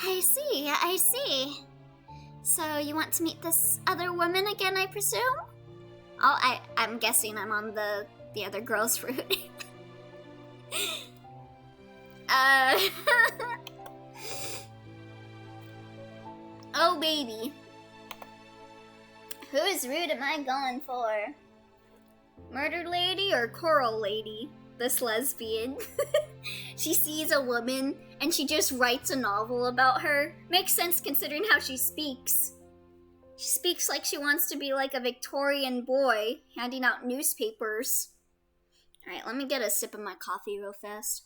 I see. So you want to meet this other woman again, I presume? Oh, I'm guessing I'm on the other girl's route. Oh, baby. Whose route am I going for? Murder lady or coral lady? This lesbian. She sees a woman and she just writes a novel about her. Makes sense considering how she speaks. She speaks like she wants to be like a Victorian boy handing out newspapers. Alright, let me get a sip of my coffee real fast.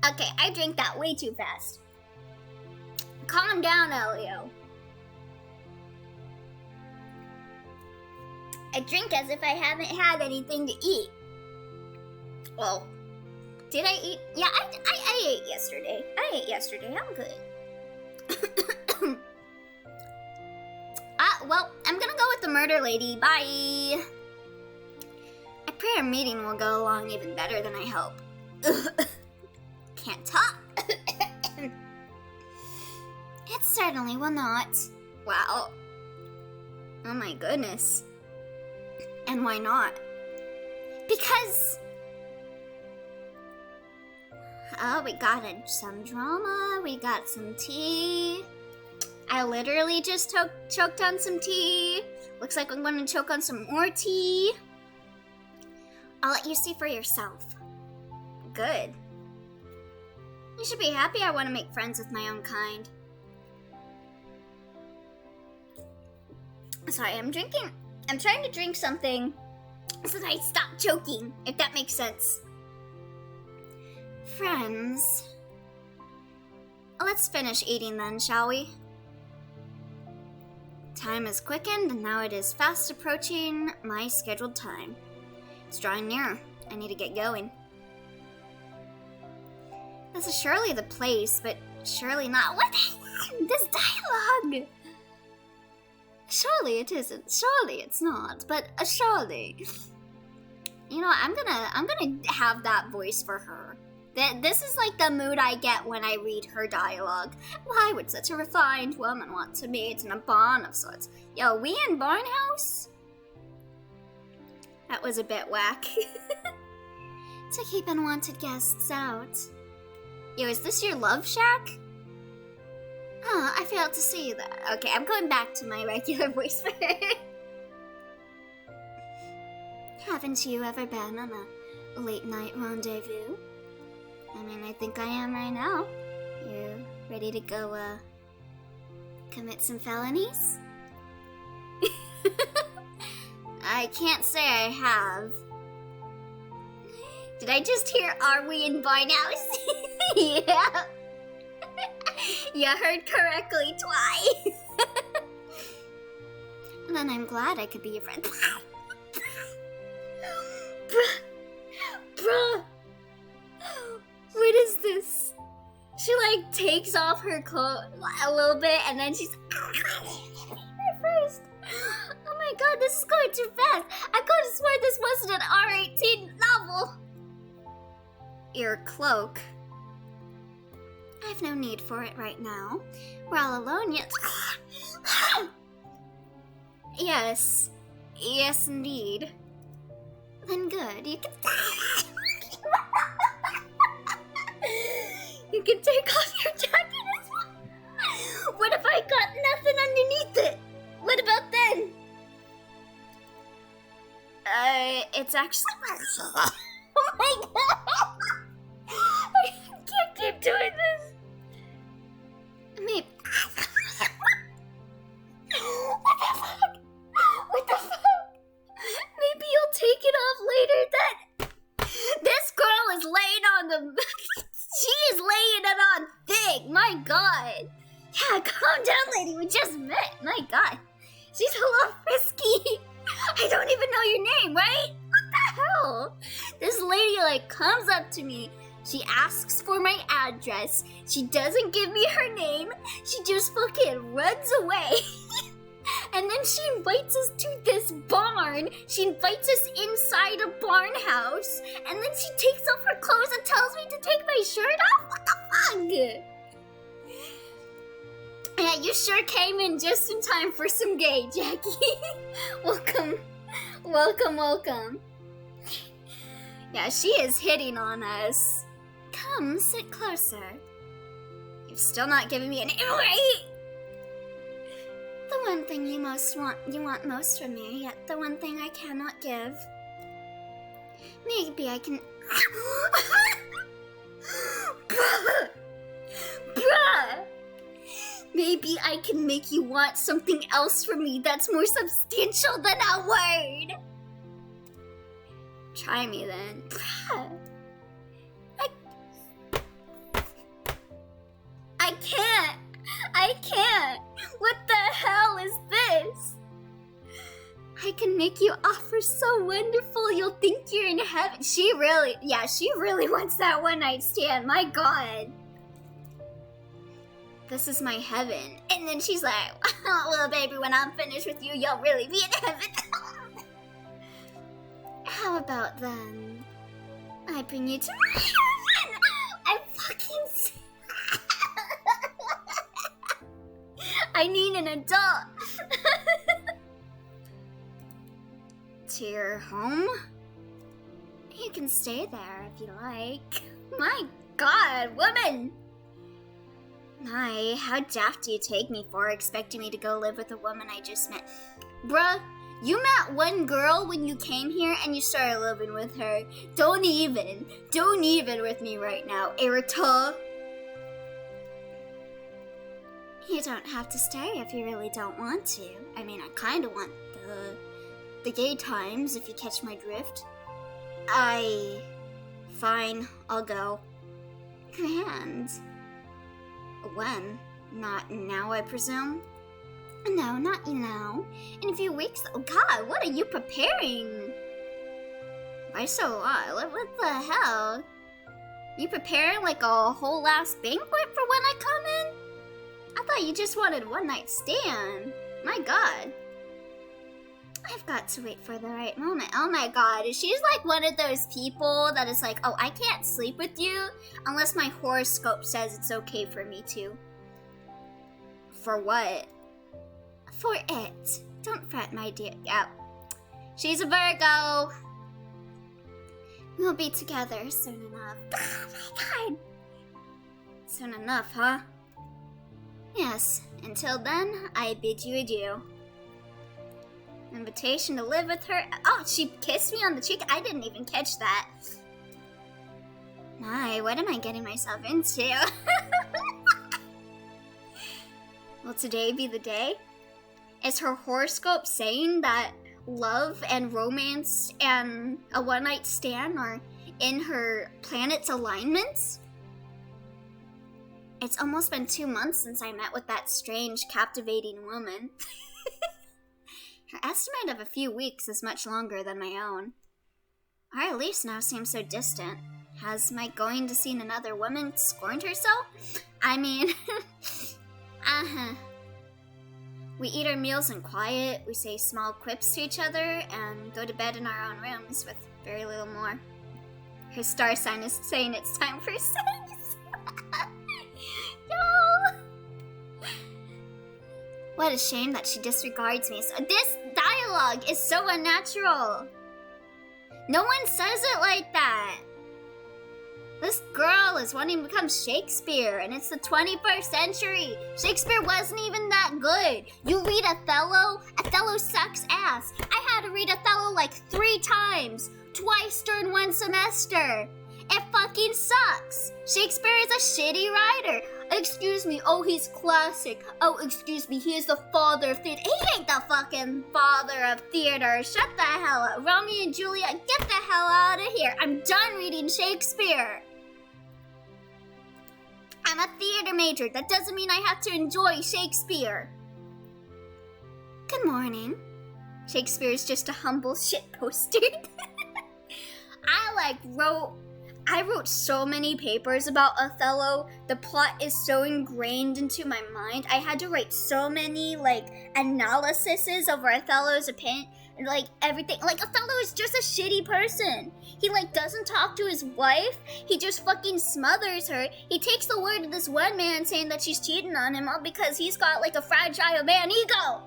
Okay, I drank that way too fast. Calm down, Elio. I drink as if I haven't had anything to eat. Well, did I eat? Yeah, I ate yesterday. I'm good. Well, I'm gonna go with the murder lady. Bye. I pray our meeting will go along even better than I hope. Can't talk. It certainly will not. Wow. Oh my goodness. And why not? Because... Oh, we got some drama, we got some tea. I literally just choked on some tea. Looks like I'm gonna choke on some more tea. I'll let you see for yourself. Good. You should be happy I want to make friends with my own kind. Sorry, I'm trying to drink something so that I stop choking, if that makes sense. Friends. Let's finish eating then, shall we? Time has quickened, and now it is fast approaching my scheduled time. It's drawing near. I need to get going. This is surely the place, but surely not. What the hell? This dialogue! Surely it isn't. Surely it's not. But surely. You know, I'm gonna have that voice for her. This is like the mood I get when I read her dialogue. Why would such a refined woman want to mate in a barn of sorts? Yo, we in Barnhouse? That was a bit whack. To keep unwanted guests out. Yo, is this your love shack? Oh, I failed to see that. Okay, I'm going back to my regular voice for her. Haven't you ever been on a late night rendezvous? I mean, I think I am right now. You ready to go, commit some felonies? I can't say I have. Did I just hear, are we in Barnhouse? Yeah. You heard correctly twice. Then I'm glad I could be your friend. Bruh! What is this? She like takes off her coat a little bit and then she's first. Oh my god, this is going too fast. I could have sworn this wasn't an R-18 novel. Your cloak. I have no need for it right now. We're all alone yet. Yes. Yes, indeed. Then good. You can... You can take off your jacket as well. What if I got nothing underneath it? What about then? It's actually... Oh my god! I can't keep doing this. Maybe... What the fuck? What the fuck? Maybe you'll take it off later then. This girl is laying on the... She is laying it on thick. My god. Yeah, calm down, lady. We just met. My god. She's a little frisky. I don't even know your name, right? What the hell? This lady, like, comes up to me. She asks for my address. She doesn't give me her name. She just fucking runs away. And then she invites us to this barn. She invites us inside a barn house. And then she takes off her clothes and tells me to take my shirt off? What the fuck? Yeah, you sure came in just in time for some gay, Jackie. Welcome. Welcome, welcome. Yeah, she is hitting on us. Come, sit closer. You've still not given me an invite. The one thing you want most from me, yet the one thing I cannot give. Maybe I can... Bruh! Maybe I can make you want something else from me that's more substantial than a word. Try me then. Bruh. I can't. I can't. What the hell is this? I can make you offers so wonderful you'll think you're in heaven. She really wants that one night stand. My god. This is my heaven. And then she's like, oh, well, baby, when I'm finished with you, you'll really be in heaven. How about then? I bring you to my heaven. I fucking... I need an adult. To your home? You can stay there if you like. My god, woman! My, how daft do you take me for expecting me to go live with a woman I just met? Bruh, you met one girl when you came here and you started living with her. Don't even with me right now, Erita. You don't have to stay if you really don't want to. I mean, I kinda want the gay times, if you catch my drift. Fine, I'll go. Grand. When? Not now, I presume? No, not now. In a few weeks. Oh god, what are you preparing? Why so long? What the hell? You preparing like a whole ass banquet for when I come in? I thought you just wanted one night stand. My god. I've got to wait for the right moment. Oh my god, she's like one of those people that is like, oh, I can't sleep with you unless my horoscope says it's okay for me to. For what? For it. Don't fret, my dear. Yep. She's a Virgo. We'll be together soon enough. Oh my god. Soon enough, huh? Yes. Until then, I bid you adieu. Invitation to live with her. Oh, she kissed me on the cheek. I didn't even catch that. My, what am I getting myself into? Will today be the day? Is her horoscope saying that love and romance and a one-night stand are in her planet's alignments? It's almost been 2 months since I met with that strange, captivating woman. Her estimate of a few weeks is much longer than my own. Our Elise now seems so distant. Has my going to see another woman scorned her so? I mean, We eat our meals in quiet, we say small quips to each other, and go to bed in our own rooms with very little more. Her star sign is saying it's time for sex. Yo! What a shame that she disregards me. So this dialogue is so unnatural. No one says it like that. This girl is wanting to become Shakespeare, and it's the 21st century. Shakespeare wasn't even that good. You read Othello sucks ass. I had to read Othello like 3 times, twice during one semester. It fucking sucks. Shakespeare is a shitty writer. Excuse me, oh, he's classic. Oh, excuse me, he is the father of theater. He ain't the fucking father of theater. Shut the hell up. Romeo and Juliet, get the hell out of here. I'm done reading Shakespeare. I'm a theater major. That doesn't mean I have to enjoy Shakespeare. Good morning. Shakespeare is just a humble shitposter. I wrote so many papers about Othello. The plot is so ingrained into my mind. I had to write so many, analyses over Othello's opinion. Everything. Othello is just a shitty person. He, doesn't talk to his wife. He just fucking smothers her. He takes the word of this one man saying that she's cheating on him all because he's got, a fragile man ego.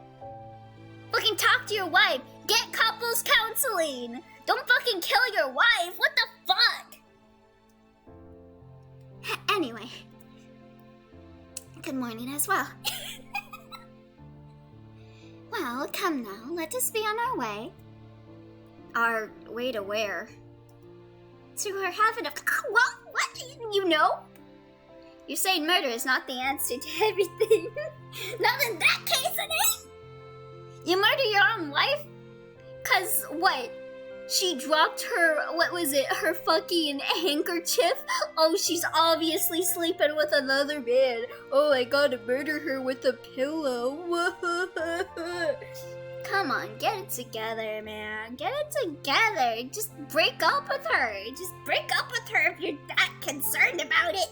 Fucking talk to your wife. Get couples counseling. Don't fucking kill your wife. What the fuck? Anyway. Good morning as well. Well, come now, let us be on our way. Our way to where? To her heaven of... What? You know? You're saying murder is not the answer to everything. Not in that case it ain't. You murder your own wife? 'Cause what? She dropped her, her fucking handkerchief? Oh, she's obviously sleeping with another man. Oh, I gotta murder her with a pillow. Come on, get it together, man. Get it together. Just break up with her. Just break up with her if you're that concerned about it.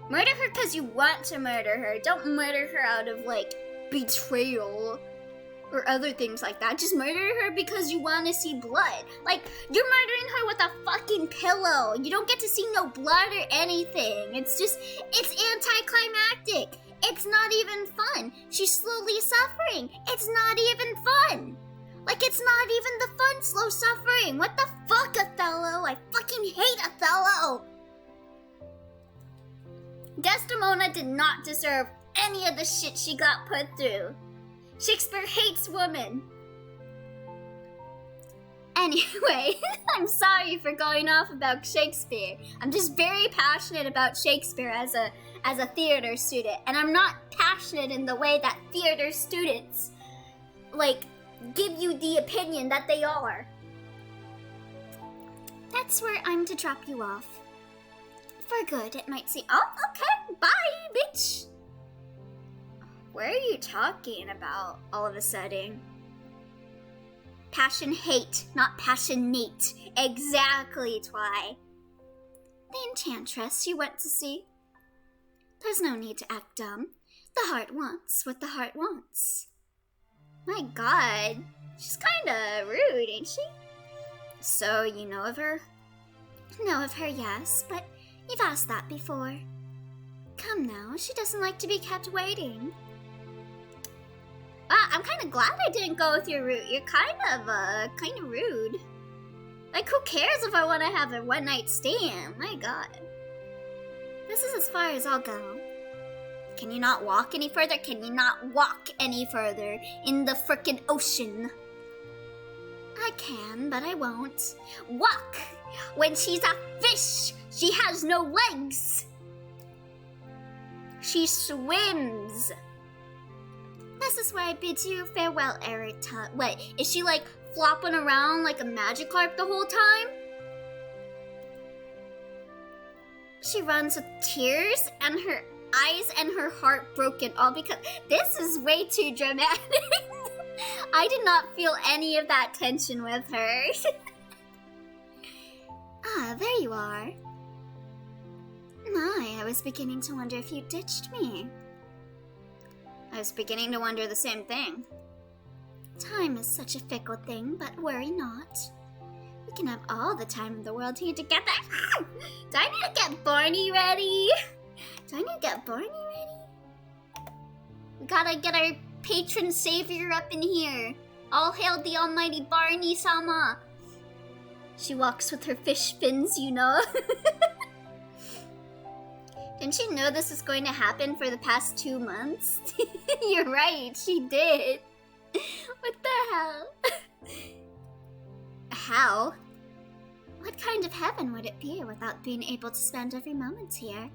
Murder her because you want to murder her. Don't murder her out of, betrayal. Or other things like that. Just murder her because you want to see blood. You're murdering her with a fucking pillow. You don't get to see no blood or anything. It's anticlimactic. It's not even fun. She's slowly suffering. It's not even fun. It's not even the fun slow suffering. What the fuck, Othello? I fucking hate Othello. Desdemona did not deserve any of the shit she got put through. Shakespeare hates women. Anyway, I'm sorry for going off about Shakespeare. I'm just very passionate about Shakespeare as a theater student, and I'm not passionate in the way that theater students give you the opinion that they are. That's where I'm to drop you off. For good, it might seem. Oh, okay, bye, bitch. Where are you talking about all of a sudden? Passion hate, not passionate. Exactly, Twy. The enchantress you went to see? There's no need to act dumb. The heart wants what the heart wants. My god, she's kinda rude, ain't she? So, you know of her? Know of her, yes, but you've asked that before. Come now, she doesn't like to be kept waiting. I'm kind of glad I didn't go with your route. You're kind of rude. Who cares if I want to have a one-night stand? My god. This is as far as I'll go. Can you not walk any further? Can you not walk any further in the frickin' ocean? I can, but I won't. Walk! When she's a fish, she has no legs. She swims. This is where I bid you farewell, Erita. What, is she flopping around like a Magikarp the whole time? She runs with tears and her eyes and her heart broken, all because this is way too dramatic. I did not feel any of that tension with her. Ah, there you are. My, I was beginning to wonder if you ditched me. I was beginning to wonder the same thing. Time is such a fickle thing, but worry not. We can have all the time in the world here together. Do I need to get Barney ready? We gotta get our patron savior up in here. All hail the almighty Barney-sama. She walks with her fish fins, you know. Didn't she know this was going to happen for the past 2 months? You're right, she did. What the hell? How? What kind of heaven would it be without being able to spend every moment here?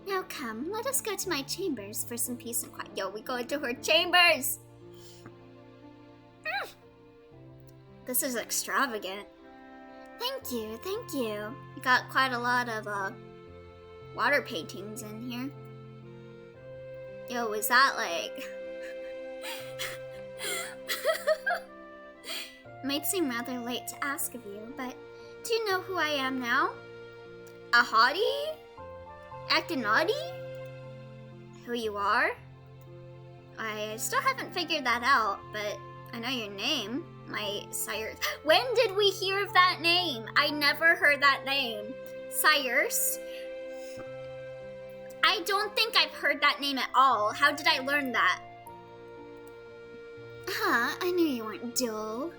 Now come, let us go to my chambers for some peace and quiet. Yo, we go into her chambers! This is extravagant. Thank you, thank you. You got quite a lot of, water paintings in here. Yo, is that like... Might seem rather late to ask of you, but do you know who I am now? A hottie? Acting naughty? Who you are? I still haven't figured that out, but I know your name. My sire. When did we hear of that name? I never heard that name. Cyrus? I don't think I've heard that name at all. How did I learn that? Huh, I knew you weren't dull.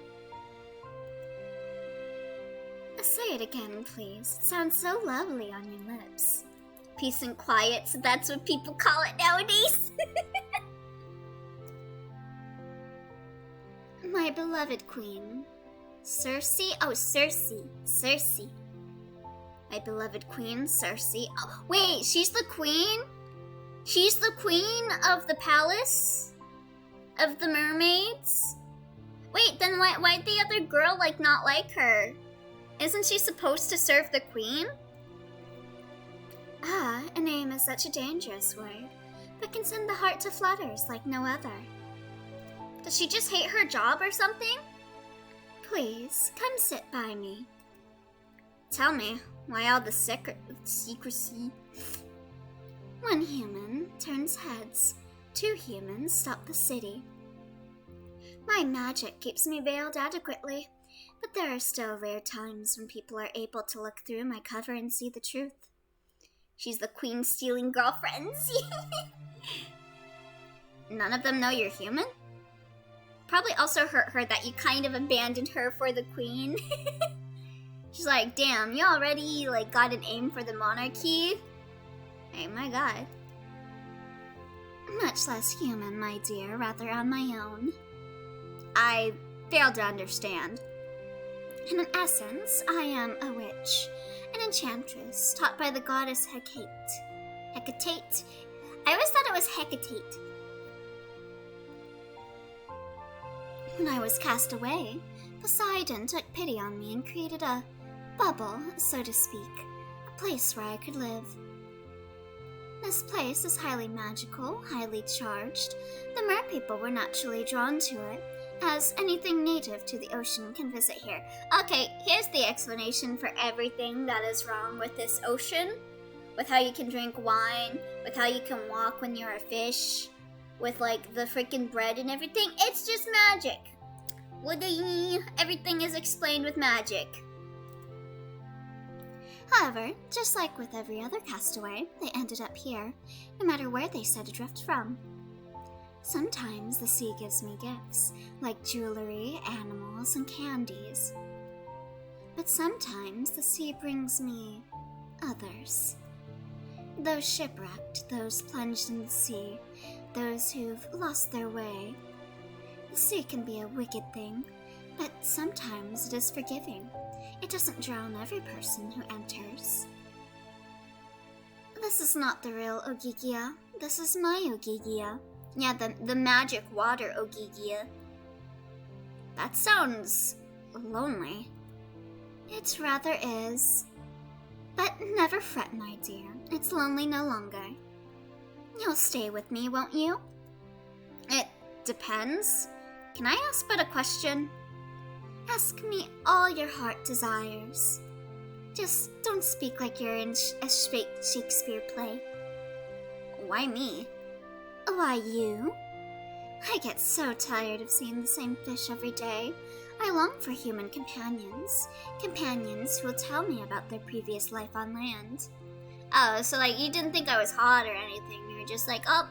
Say it again, please. It sounds so lovely on your lips. Peace and quiet, so that's what people call it nowadays. My beloved queen. Circe? Oh, Circe. Circe. My beloved queen, Circe. Oh, wait, she's the queen? She's the queen of the palace? Of the mermaids? Wait, then why'd the other girl, like, not like her? Isn't she supposed to serve the queen? Ah, a name is such a dangerous word, but can send the heart to flutters like no other. Does she just hate her job or something? Please, come sit by me. Tell me, why all the secrecy? One human turns heads, 2 humans stop the city. My magic keeps me veiled adequately, but there are still rare times when people are able to look through my cover and see the truth. She's the queen stealing girlfriends. None of them know you're human? Probably also hurt her that you kind of abandoned her for the queen. She's like, damn, you already like got an aim for the monarchy? Hey, my god. Much less human, my dear, rather on my own. I fail to understand. In essence, I am a witch, an enchantress, taught by the goddess Hecate. Hecate? I always thought it was Hecate. When I was cast away, Poseidon took pity on me and created a bubble, so to speak, a place where I could live. This place is highly magical, highly charged. The merpeople were naturally drawn to it, as anything native to the ocean can visit here. Okay, here's the explanation for everything that is wrong with this ocean. With how you can drink wine, with how you can walk when you're a fish, with like the freaking bread and everything. It's just magic. Woody, everything is explained with magic. However, just like with every other castaway, they ended up here, no matter where they set adrift from. Sometimes the sea gives me gifts, like jewelry, animals, and candies. But sometimes the sea brings me others. Those shipwrecked, those plunged in the sea, those who've lost their way. The sea can be a wicked thing, but sometimes it is forgiving. It doesn't drown every person who enters. This is not the real Ogygia. This is my Ogygia. Yeah, the magic water Ogygia. That sounds lonely. It rather is. But never fret, my dear. It's lonely no longer. You'll stay with me, won't you? It depends. Can I ask but a question? Ask me all your heart desires. Just don't speak like you're in a Shakespeare play. Why me? Why you? I get so tired of seeing the same fish every day. I long for human companions. Companions who will tell me about their previous life on land. Oh, so like you didn't think I was hot or anything. You were just like, oh,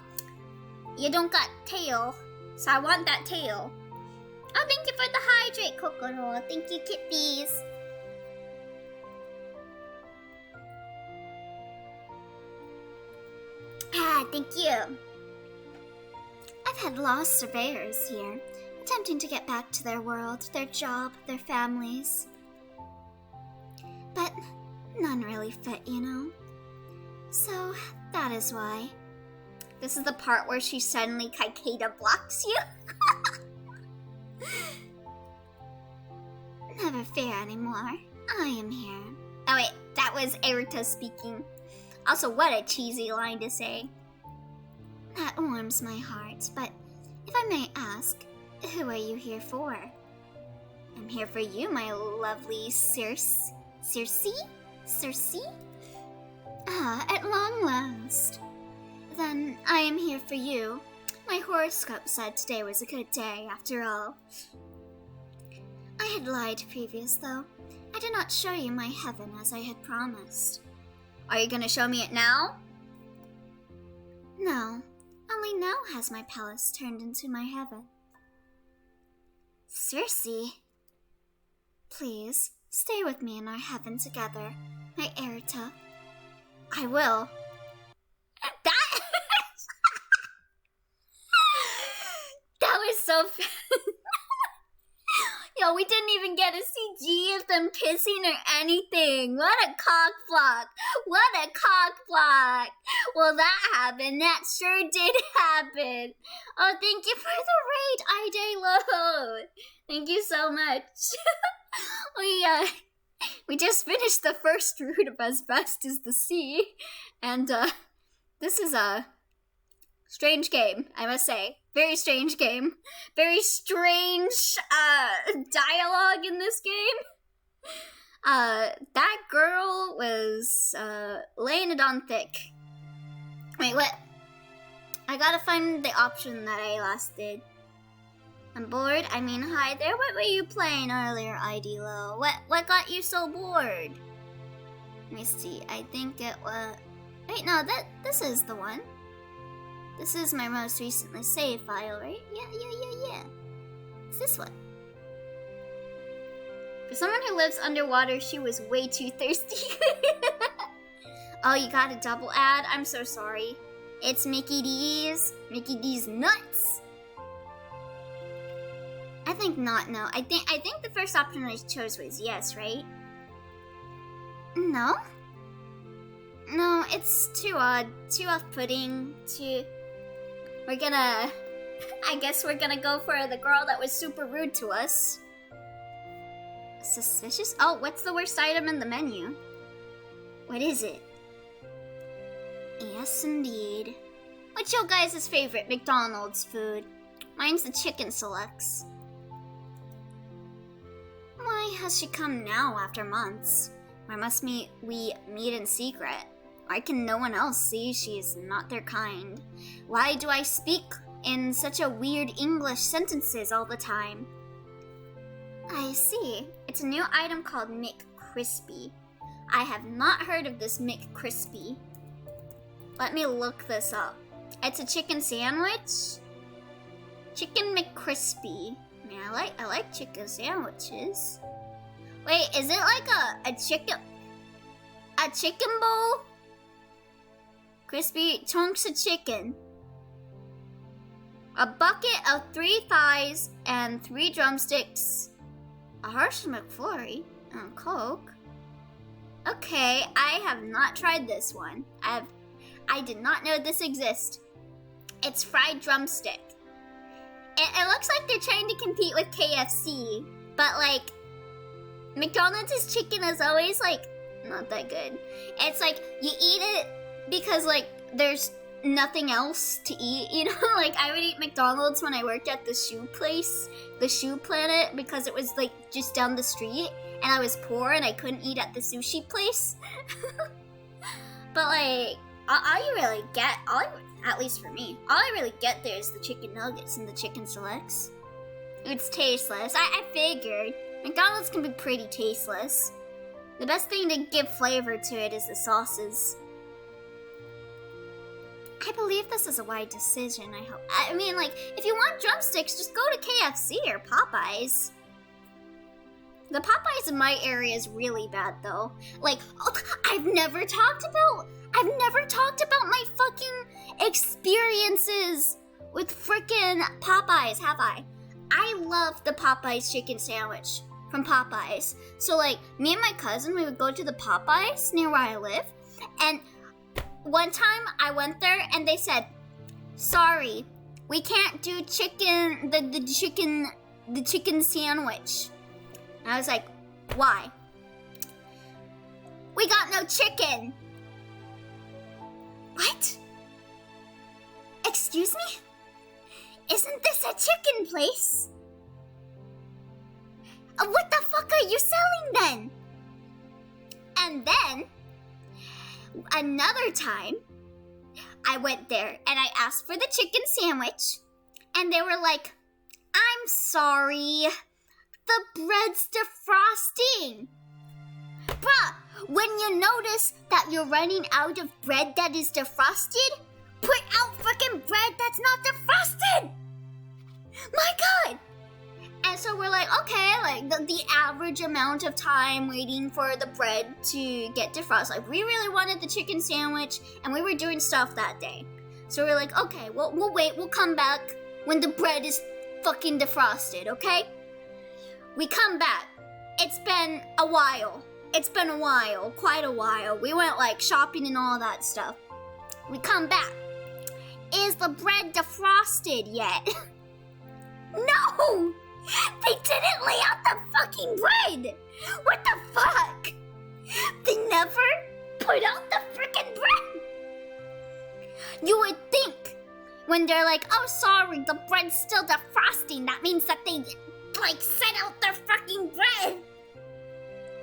you don't got tail, so I want that tail. Oh, thank you for the hydrate, Kokoro. Thank you, kitties. Ah, thank you. I've had lost surveyors here, attempting to get back to their world, their job, their families. But none really fit, you know? So, that is why. This is the part where she suddenly Kaikeda blocks you. Never fear anymore. I am here. Oh wait, that was Erita speaking. Also, what a cheesy line to say. That warms my heart, but if I may ask, who are you here for? I'm here for you, my lovely Circe? Ah, at long last. Then I am here for you. My horoscope said today was a good day, after all. I had lied previous, though. I did not show you my heaven as I had promised. Are you gonna show me it now? No. Only now has my palace turned into my heaven. Circe, please, stay with me in our heaven together, my Erita. I will. That that was so Yo, we didn't even get to see G of them kissing or anything. What a cock block. What a cock block. Well, that happened. That sure did happen. Oh, thank you for the raid, IJ Load. Thank you so much. We just finished the first route of As Best as the Sea. And, this is a strange game, I must say. Very strange game. Very strange, dialogue in this game. That girl was, laying it on thick. Wait, what? I gotta find the option that I last did. I'm bored? I mean, hi there. What were you playing earlier, IDLO? What got you so bored? Let me see. I think it was... Wait, no, this is the one. This is my most recently saved file, right? Yeah. It's this one. For someone who lives underwater, she was way too thirsty. Oh, you got a double ad? I'm so sorry. It's Mickey D's. Mickey D's nuts. I think not, no. I think the first option I chose was yes, right? No? No, it's too odd. Too off-putting. I guess we're gonna go for the girl that was super rude to us. Suspicious? Oh, what's the worst item in the menu? What is it? Yes, indeed. What's your guys' favorite McDonald's food? Mine's the chicken selects. Why has she come now after months? Why must we meet in secret? Why can no one else see she's not their kind? Why do I speak in such a weird English sentences all the time? I see. It's a new item called McCrispy. I have not heard of this McCrispy. Let me look this up. It's a chicken sandwich? Chicken McCrispy. I mean, I like chicken sandwiches. Wait, is it like a chicken bowl? Crispy chunks of chicken. A bucket of 3 thighs and 3 drumsticks. A Hershey McFlurry and Coke. Okay, I have not tried this one. I did not know this exists. It's fried drumstick. It looks like they're trying to compete with KFC, but like McDonald's chicken is always like not that good. It's like you eat it because like there's nothing else to eat, you know? Like, I would eat McDonald's when I worked at the shoe place, the Shoe Planet, because it was, like, just down the street, and I was poor and I couldn't eat at the sushi place. But, like, all you really get, at least for me, all I really get there is the chicken nuggets and the chicken selects. It's tasteless. I figured. McDonald's can be pretty tasteless. The best thing to give flavor to it is the sauces. I believe this is a wise decision, I hope. I mean, like, if you want drumsticks, just go to KFC or Popeyes. The Popeyes in my area is really bad, though. Like, I've never talked about my fucking experiences with frickin' Popeyes, have I? I love the Popeyes chicken sandwich from Popeyes. So, like, me and my cousin, we would go to the Popeyes near where I live, and one time I went there and they said, sorry, we can't do the chicken sandwich. And I was like, why? We got no chicken. What? Excuse me? Isn't this a chicken place? What the fuck are you selling then? And then, another time, I went there and I asked for the chicken sandwich, and they were like, I'm sorry, the bread's defrosting. Bruh, when you notice that you're running out of bread that is defrosted, put out frickin' bread that's not defrosted! My god! And so we're like, okay, like the average amount of time waiting for the bread to get defrosted. Like, we really wanted the chicken sandwich, and we were doing stuff that day. So we're like, okay, we'll wait, we'll come back when the bread is fucking defrosted, okay? We come back. It's been a while. Quite a while. We went like shopping and all that stuff. We come back. Is the bread defrosted yet? No! They didn't lay out the fucking bread! What the fuck? They never put out the freaking bread! You would think, when they're like, oh sorry, the bread's still defrosting, that means that they, like, set out their fucking bread!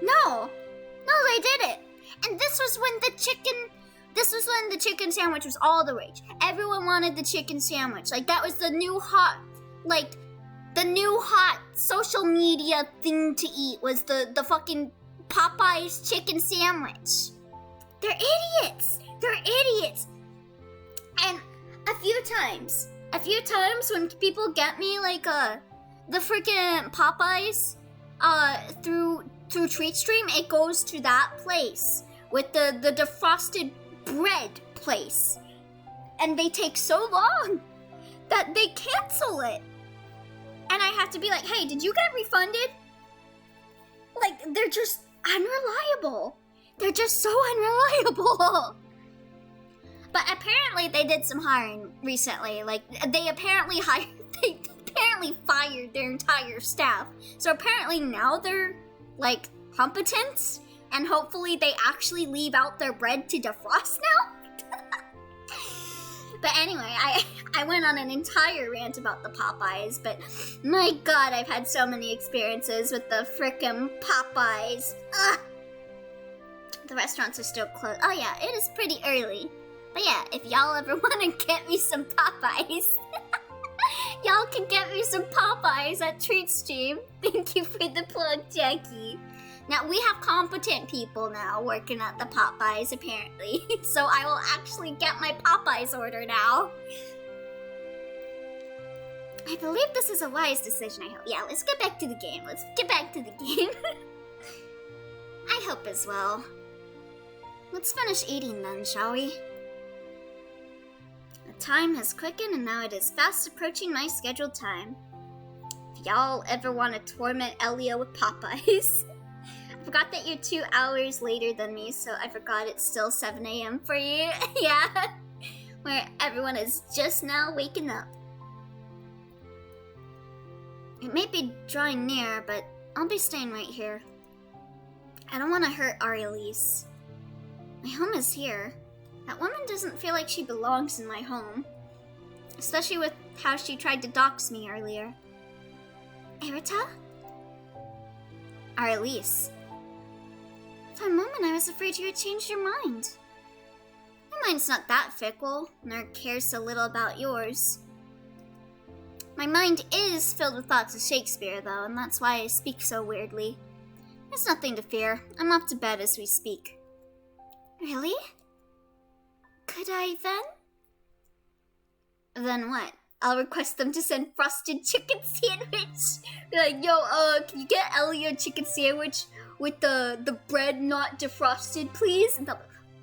No, they didn't. And this was when the chicken sandwich was all the rage. Everyone wanted the chicken sandwich. Like, that was the new hot social media thing to eat, was the fucking Popeyes chicken sandwich. They're idiots. And a few times when people get me, like, the freaking Popeyes, through Treat Stream, it goes to that place with the defrosted bread place. And they take so long that they cancel it. And I have to be like, hey, did you get refunded? Like, they're just unreliable. They're just so unreliable. But apparently they did some hiring recently. Like, they apparently fired their entire staff. So apparently now they're, like, competent. And hopefully they actually leave out their bread to defrost now. But anyway, I went on an entire rant about the Popeyes, but my god, I've had so many experiences with the frickin' Popeyes. Ugh. The restaurants are still closed. Oh yeah, it is pretty early. But yeah, if y'all ever want to get me some Popeyes, y'all can get me some Popeyes at Treat Stream. Thank you for the plug, Jackie. Now, we have competent people now working at the Popeyes, apparently. So I will actually get my Popeyes order now. I believe this is a wise decision, I hope. Yeah, let's get back to the game. I hope as well. Let's finish eating then, shall we? The time has quickened and now it is fast approaching my scheduled time. If y'all ever want to torment Elio with Popeyes... I forgot that you're 2 hours later than me, so I forgot it's still 7 a.m. for you. Yeah, where everyone is just now waking up. It may be drawing near, but I'll be staying right here. I don't want to hurt Arielise. My home is here. That woman doesn't feel like she belongs in my home. Especially with how she tried to dox me earlier. Erita? Or Elise. For a moment I was afraid you had changed your mind. My mind's not that fickle, nor cares so little about yours. My mind is filled with thoughts of Shakespeare, though, and that's why I speak so weirdly. There's nothing to fear. I'm off to bed as we speak. Really? Could I then? Then what? I'll request them to send frosted chicken sandwich. Be like, yo, can you get Ellie a chicken sandwich with the bread not defrosted, please? And they'll be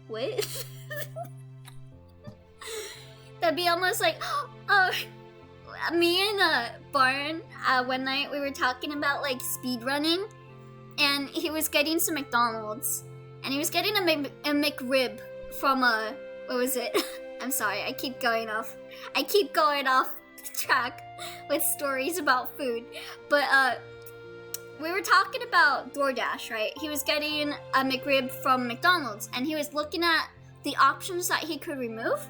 like, what? That'd be almost like, me and Barn, one night we were talking about like speed running, and he was getting some McDonald's, and he was getting a McRib from what was it? I'm sorry, I keep going off track with stories about food. But we were talking about DoorDash, right? He was getting a McRib from McDonald's, and he was looking at the options that he could remove.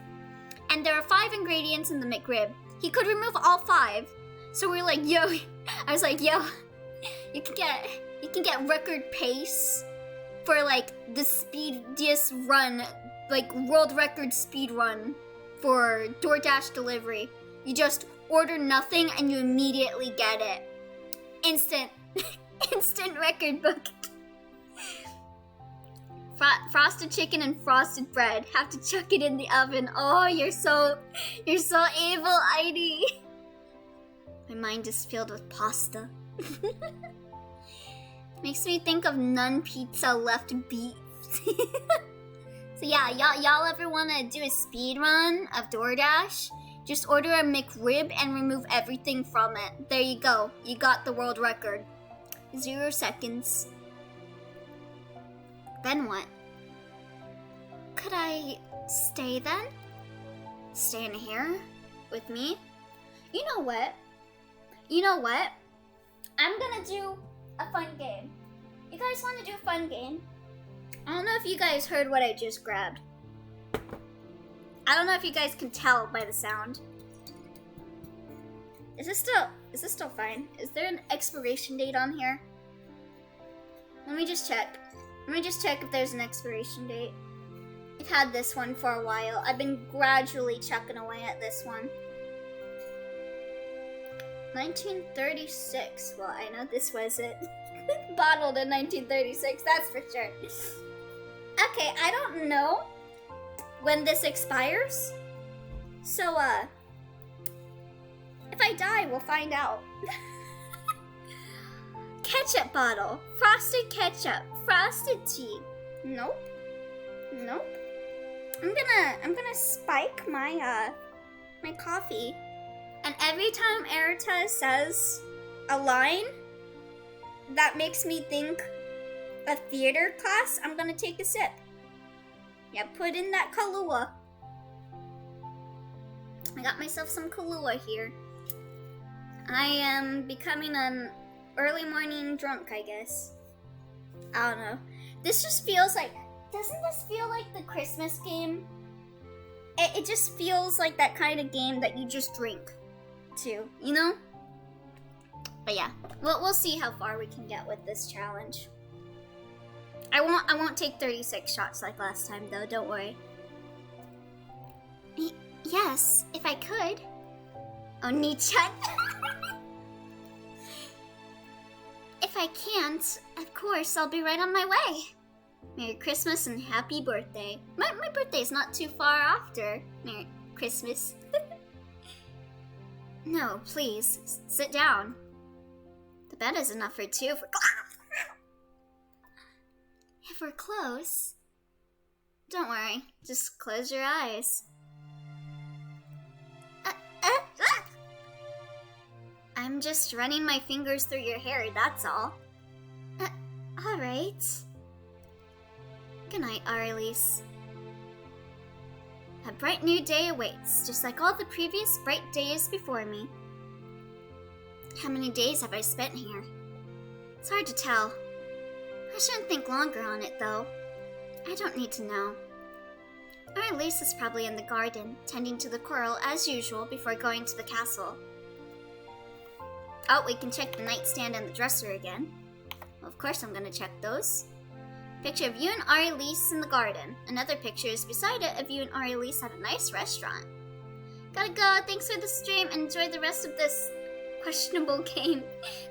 And there are 5 ingredients in the McRib. He could remove all 5. So we were like, yo, I was like, yo, you can get record pace for like the speediest run, like world record speed run for DoorDash delivery. You just order nothing and you immediately get it. Instant record book. Frosted chicken and frosted bread. Have to chuck it in the oven. Oh, you're so evil, Heidi. My mind is filled with pasta. Makes me think of none pizza left beef. So yeah, y'all ever wanna do a speed run of DoorDash? Just order a McRib and remove everything from it. There you go. You got the world record. 0 seconds. Then what? Could I stay then? Stay in here? With me? You know what? I'm gonna do a fun game. You guys wanna do a fun game? I don't know if you guys heard what I just grabbed. I don't know if you guys can tell by the sound. Is this still fine? Is there an expiration date on here? Let me just check. If there's an expiration date. I've had this one for a while. I've been gradually chucking away at this one. 1936. Well, I know this was it. Bottled in 1936, that's for sure. Okay, I don't know when this expires. So, if I die, we'll find out. Ketchup bottle. Frosted ketchup. Frosted tea. Nope. I'm gonna spike my my coffee. And every time Erita says a line that makes me think a theater class, I'm gonna take a sip. Yeah, put in that Kahlua. I got myself some Kahlua here. I am becoming an early morning drunk, I guess. I don't know. This just feels like, doesn't this feel like the Christmas game? It just feels like that kind of game that you just drink to, you know? But yeah, we'll see how far we can get with this challenge. I won't take 36 shots like last time though, don't worry. Yes, if I could. Oni-chan. If I can't, of course, I'll be right on my way. Merry Christmas and happy birthday. My birthday's not too far after Merry Christmas. No, please, sit down. The bed is enough for 2 if we're close. Don't worry, just close your eyes. I'm just running my fingers through your hair, that's all. Alright. Good night, Arliss. A bright new day awaits, just like all the previous bright days before me. How many days have I spent here? It's hard to tell. I shouldn't think longer on it, though. I don't need to know. Our Elise is probably in the garden, tending to the coral as usual before going to the castle. Oh, we can check the nightstand and the dresser again. Well, of course I'm gonna check those. Picture of you and our Elise in the garden. Another picture is beside it of you and our Elise at a nice restaurant. Gotta go. Thanks for the stream and enjoy the rest of this questionable game.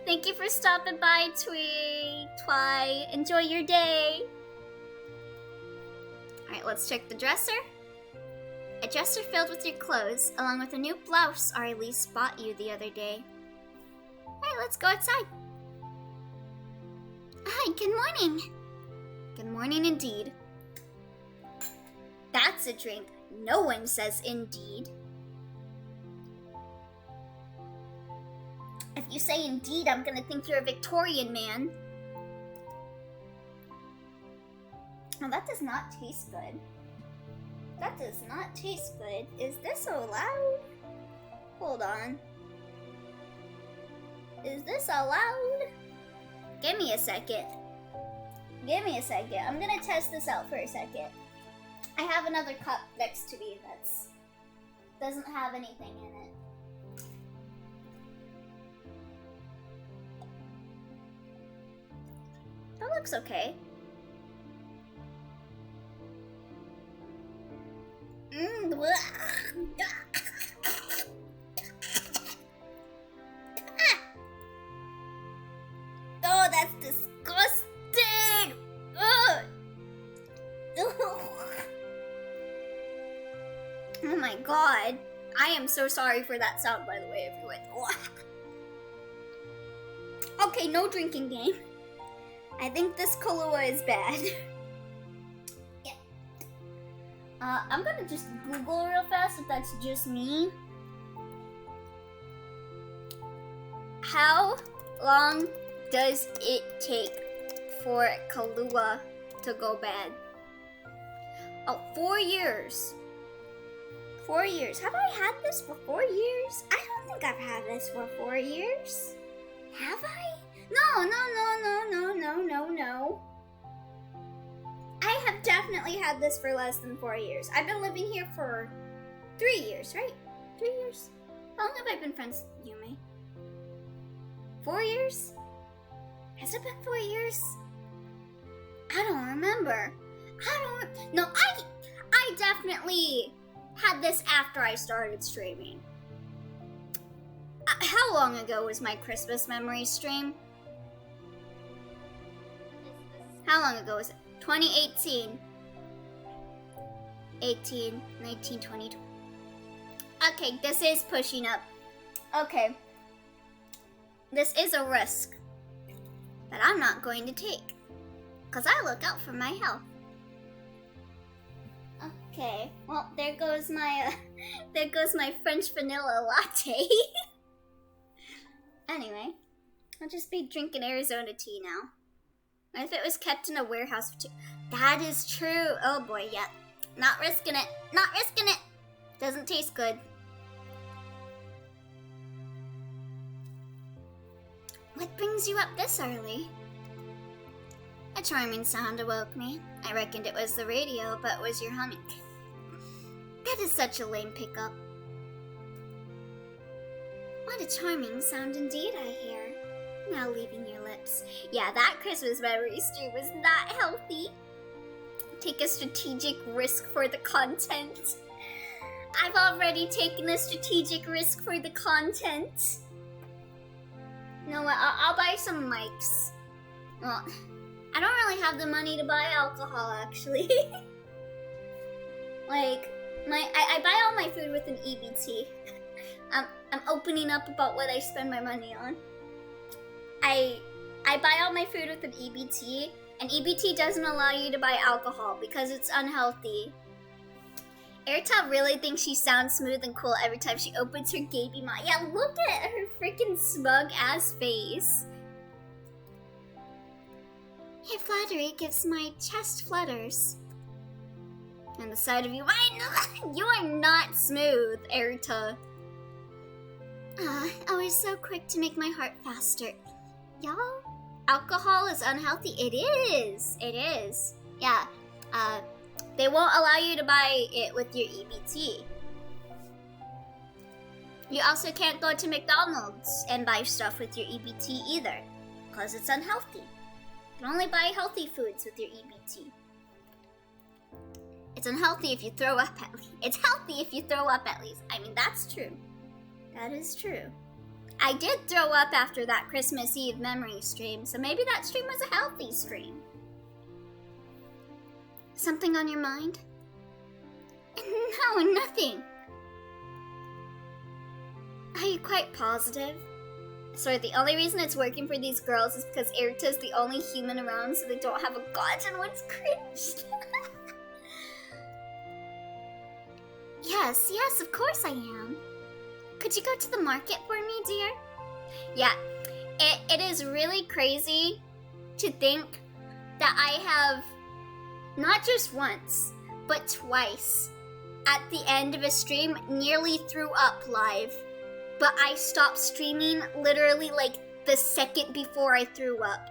Thank you for stopping by, Twy. Enjoy your day. Alright, let's check the dresser. A dresser filled with your clothes, along with a new blouse our Elise bought you the other day. Alright, let's go outside. Hi, good morning. Good morning indeed. That's a drink. No one says indeed. If you say indeed, I'm gonna think you're a Victorian man. Oh, that does not taste good. That does not taste good. Is this allowed? Hold on. Is this allowed? Give me a second. Give me a second. I'm gonna test this out for a second. I have another cup next to me that's doesn't have anything in it. That looks okay. Oh, that's disgusting! Ugh. Oh my god. I am so sorry for that sound, by the way, everyone. Okay, no drinking game. I think this Kahlua is bad. Yeah. I'm gonna just Google real fast if that's just me. How long does it take for Kahlua to go bad? Oh, 4 years. 4 years. Have I had this for 4 years? I don't think I've had this for 4 years. Have I? No. I have definitely had this for less than 4 years. I've been living here for 3 years, right? 3 years? How long have I been friends with Yume? 4 years? Has it been 4 years? I don't remember. No, I definitely had this after I started streaming. How long ago was my Christmas memory stream? How long ago was it? 2018. 18, 19, 20. Okay, this is pushing up. Okay. This is a risk that I'm not going to take, because I look out for my health. Okay, well, there goes my French vanilla latte. Anyway, I'll just be drinking Arizona tea now. If it was kept in a warehouse for 2... That is true. Oh boy, yeah. Not risking it. Not risking it. Doesn't taste good. What brings you up this early? A charming sound awoke me. I reckoned it was the radio, but it was your humming. That is such a lame pickup. What a charming sound indeed, I hear. Now leaving your lips. Yeah, that Christmas memory stream was not healthy. Take a strategic risk for the content. I've already taken a strategic risk for the content. You know what, I'll buy some mics. Well, I don't really have the money to buy alcohol, actually. Like, I buy all my food with an EBT. I'm opening up about what I spend my money on. I buy all my food with an EBT, and EBT doesn't allow you to buy alcohol because it's unhealthy. Airtel really thinks she sounds smooth and cool every time she opens her gapy mouth. Yeah, look at her freaking smug ass face. Your flattery gives my chest flutters. And the sight of you, you are not smooth, Airta. Always so quick to make my heart faster. Y'all, alcohol is unhealthy. It is. It is. Yeah. They won't allow you to buy it with your EBT. You also can't go to McDonald's and buy stuff with your EBT either, because it's unhealthy. You can only buy healthy foods with your EBT. It's unhealthy if you throw up at least. It's healthy if you throw up at least. I mean, that's true. That is true. I did throw up after that Christmas Eve memory stream, so maybe that stream was a healthy stream. Something on your mind? No, nothing. Are you quite positive? Sorry, the only reason it's working for these girls is because Erita's the only human around, so they don't have a god, and what's cringe? Yes, of course I am. Could you go to the market for me, dear? Yeah, it is really crazy to think that I have, not just once, but twice, at the end of a stream, nearly threw up live. But I stopped streaming literally like the second before I threw up.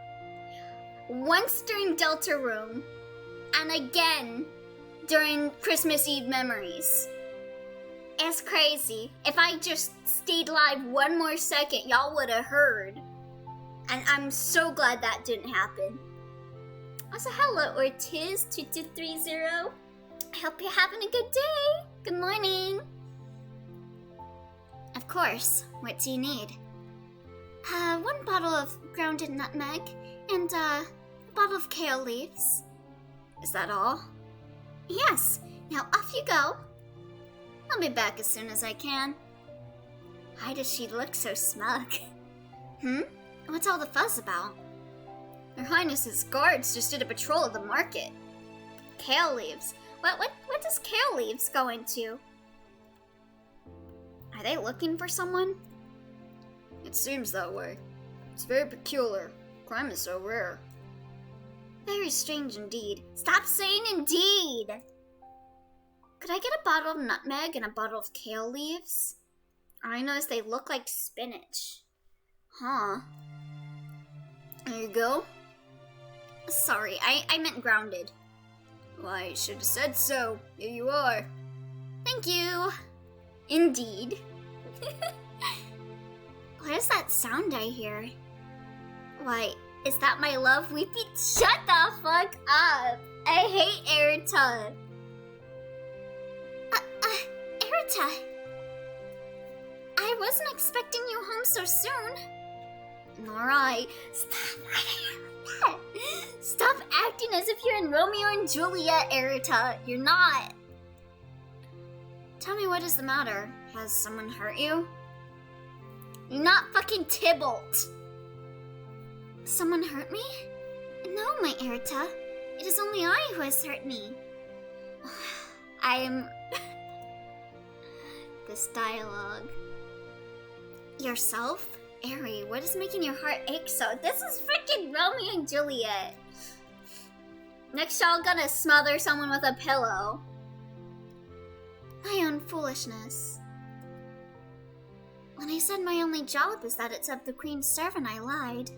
Once during Delta Room, and again during Christmas Eve Memories. It's crazy. If I just stayed live one more second, y'all would have heard. And I'm so glad that didn't happen. Also, hello, Ortiz2230. I hope you're having a good day. Good morning. Of course. What do you need? 1 bottle of grounded nutmeg and a bottle of kale leaves. Is that all? Yes. Now off you go. I'll be back as soon as I can. Why does she look so smug? What's all the fuss about? Her Highness's guards just did a patrol of the market. Kale leaves. What does kale leaves go into? Are they looking for someone? It seems that way. It's very peculiar. Crime is so rare. Very strange indeed. Stop saying indeed! Could I get a bottle of nutmeg and a bottle of kale leaves? I noticed they look like spinach. Huh. There you go. Sorry, I meant grounded. Why, I should have said so. Here you are. Thank you. Indeed. What is that sound I hear? Why, is that my love weepy? Shut the fuck up! I hate Erita. Erita. I wasn't expecting you home so soon. Nor I. Stop acting as if you're in Romeo and Juliet, Erita. You're not. Tell me, what is the matter? Has someone hurt you? You're not fucking Tybalt. Someone hurt me? No, my Erita. It is only I who has hurt me. I'm... This dialogue. Yourself? Eri, what is making your heart ache so? This is freaking Romeo and Juliet. Next y'all gonna smother someone with a pillow. My own foolishness. When I said my only job is that it's of the Queen's servant, I lied.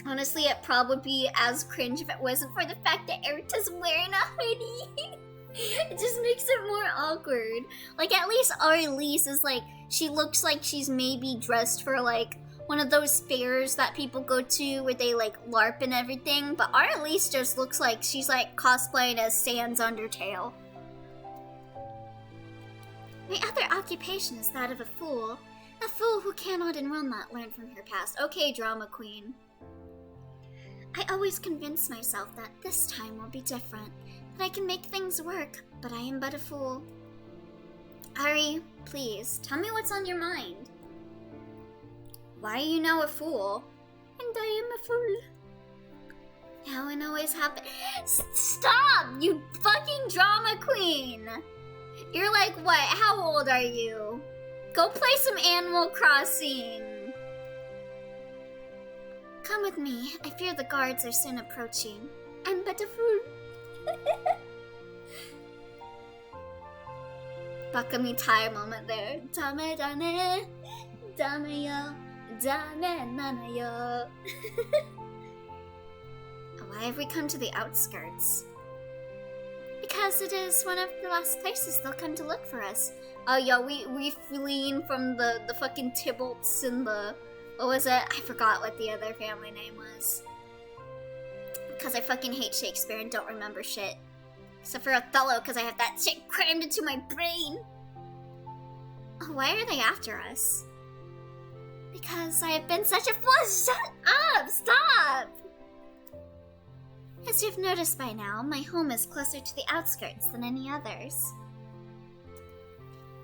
Honestly, it'd probably be as cringe if it wasn't for the fact that Erita's wearing a hoodie. It just makes it more awkward. Like, at least Arlise is like, she looks like she's maybe dressed for like one of those fairs that people go to where they like LARP and everything, but Arlise just looks like she's like cosplaying as Sans Undertale. My other occupation is that of a fool who cannot and will not learn from her past. Okay, drama queen. I always convince myself that this time will be different, that I can make things work, but I am but a fool. Ari, please, tell me what's on your mind. Why are you now a fool? And I am a fool. Now and always happen. Stop, you fucking drama queen! You're like, what? How old are you? Go play some Animal Crossing. Come with me. I fear the guards are soon approaching. I'm but a fool. Baka me tire moment there. Dame dane, dame yo, dame nana yo. Why have we come to the outskirts? Because it is one of the last places they'll come to look for us. Oh, yeah, we fleeing from the fucking Tybalts and the... What was it? I forgot what the other family name was. Because I fucking hate Shakespeare and don't remember shit. Except for Othello, because I have that shit crammed into my brain. Oh, why are they after us? Because I have been such a fool. Shut up! Stop! As you've noticed by now, my home is closer to the outskirts than any others.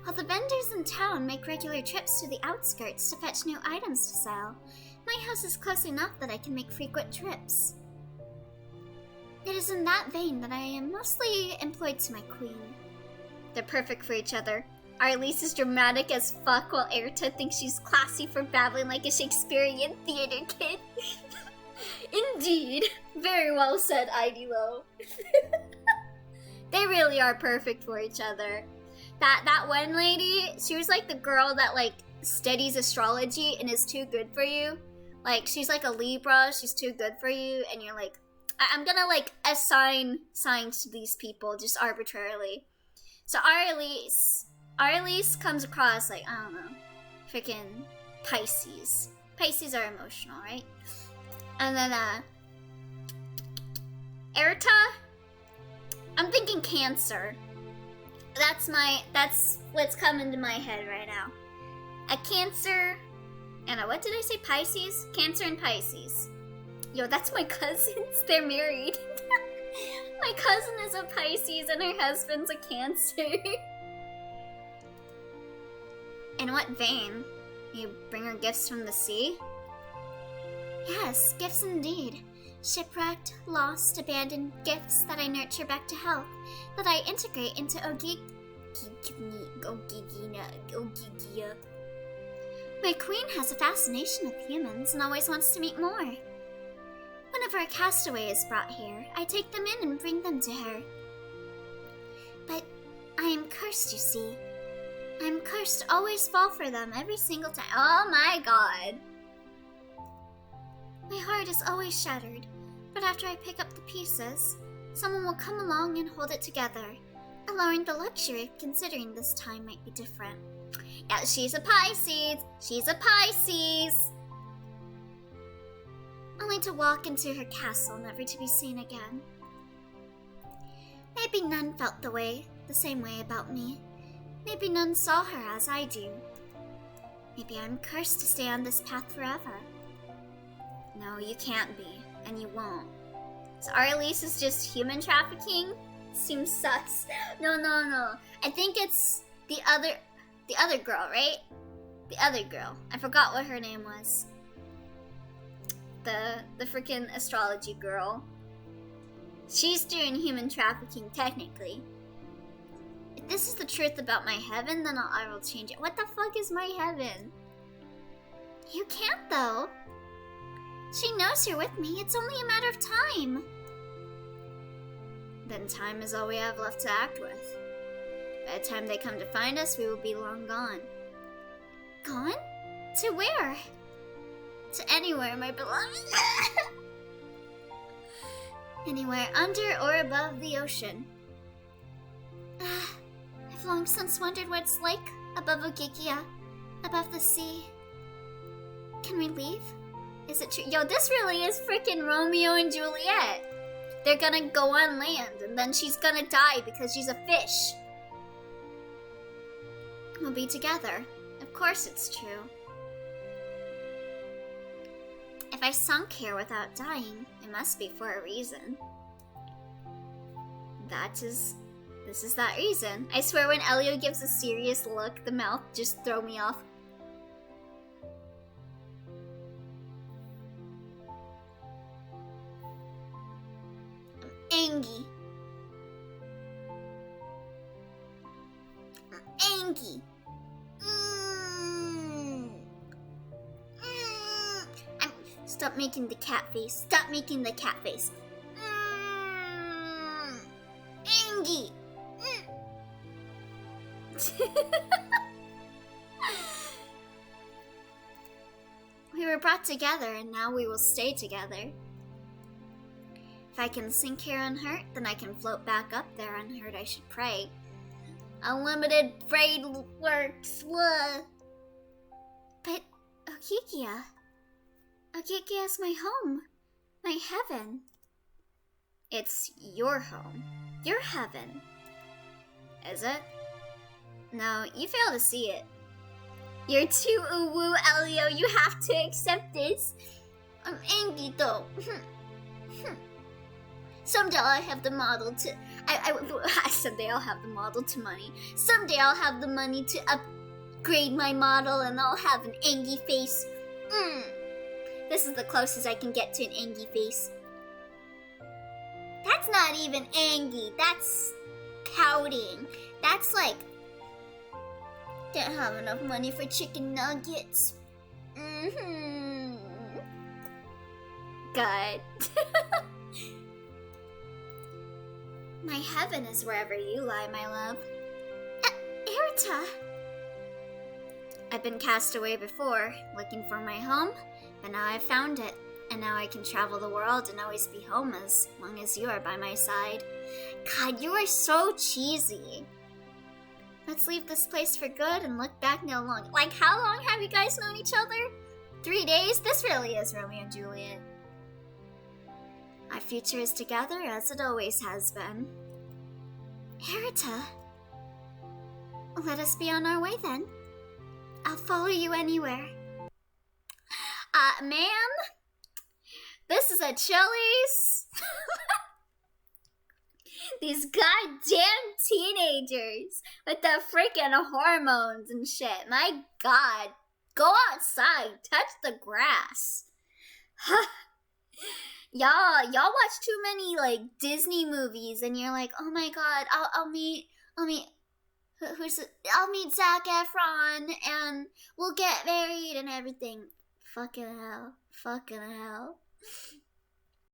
While the vendors in town make regular trips to the outskirts to fetch new items to sell, my house is close enough that I can make frequent trips. It is in that vein that I am mostly employed to my queen. They're perfect for each other. Arlise is dramatic as fuck, while Erta thinks she's classy for babbling like a Shakespearean theater kid. Indeed. Very well said, Idilo. They really are perfect for each other. That one lady, she was like the girl that like studies astrology and is too good for you. Like, she's like a Libra, she's too good for you, and you're like, I'm gonna like assign signs to these people just arbitrarily. So Arlise comes across like, I don't know, freaking Pisces. Pisces are emotional, right? And then Erta, I'm thinking Cancer. That's what's coming to my head right now. A Cancer, and what did I say? Pisces? Cancer and Pisces. Yo, that's my cousins. They're married. My cousin is a Pisces and her husband's a Cancer. In what vein? You bring her gifts from the sea? Yes, gifts indeed. Shipwrecked, lost, abandoned gifts that I nurture back to health, that I integrate into Ogigia. My queen has a fascination with humans and always wants to meet more. Whenever a castaway is brought here, I take them in and bring them to her. But I am cursed, you see. I am cursed to always fall for them every single time. Oh my god. My heart is always shattered, but after I pick up the pieces, someone will come along and hold it together, allowing the luxury of considering this time might be different. Yeah, she's a Pisces! She's a Pisces! Only to walk into her castle, never to be seen again. Maybe none felt the same way about me. Maybe none saw her as I do. Maybe I'm cursed to stay on this path forever. No, you can't be, and you won't. So Arlise is just human trafficking? Seems sus. No. I think it's the other girl, right? The other girl. I forgot what her name was. The freaking astrology girl. She's doing human trafficking, technically. If this is the truth about my heaven, then I will change it. What the fuck is my heaven? You can't, though. She knows you're with me. It's only a matter of time. Then time is all we have left to act with. By the time they come to find us, we will be long gone. Gone? To where? To anywhere, my beloved. Anywhere under or above the ocean. I've long since wondered what it's like above Ogigia, above the sea. Can we leave? Is it true? Yo, this really is freaking Romeo and Juliet. They're gonna go on land, and then she's gonna die because she's a fish. We'll be together. Of course it's true. If I sunk here without dying, it must be for a reason. This is that reason. I swear when Elio gives a serious look, the mouth just throw me off. Angie. Angie. Stop making the cat face. Stop making the cat face. Angie. We were brought together and now we will stay together. If I can sink here unhurt, then I can float back up there unhurt, I should pray. Unlimited braid works, what? But Okikia is my home, my heaven. It's your home, your heaven. Is it? No, you fail to see it. You're too uwu, Elio. You have to accept this. I'm angry though. Someday I'll have the model to. Someday I'll have the model to money. Someday I'll have the money to upgrade my model, and I'll have an angry face. This is the closest I can get to an angry face. That's not even angry. That's pouting. That's like. Don't have enough money for chicken nuggets. Good. My heaven is wherever you lie, my love. Erita! I've been cast away before, looking for my home, but now I've found it. And now I can travel the world and always be home as long as you are by my side. God, you are so cheesy. Let's leave this place for good and look back no longer. Like, how long have you guys known each other? 3 days? This really is Romeo and Juliet. Our future is together as it always has been. Erita. Let us be on our way then. I'll follow you anywhere. Ma'am? This is a Chili's. These goddamn teenagers with the freaking hormones and shit. My God. Go outside. Touch the grass. Y'all watch too many like Disney movies and you're like, oh my God, I'll meet Zac Efron and we'll get married and everything. Fucking hell.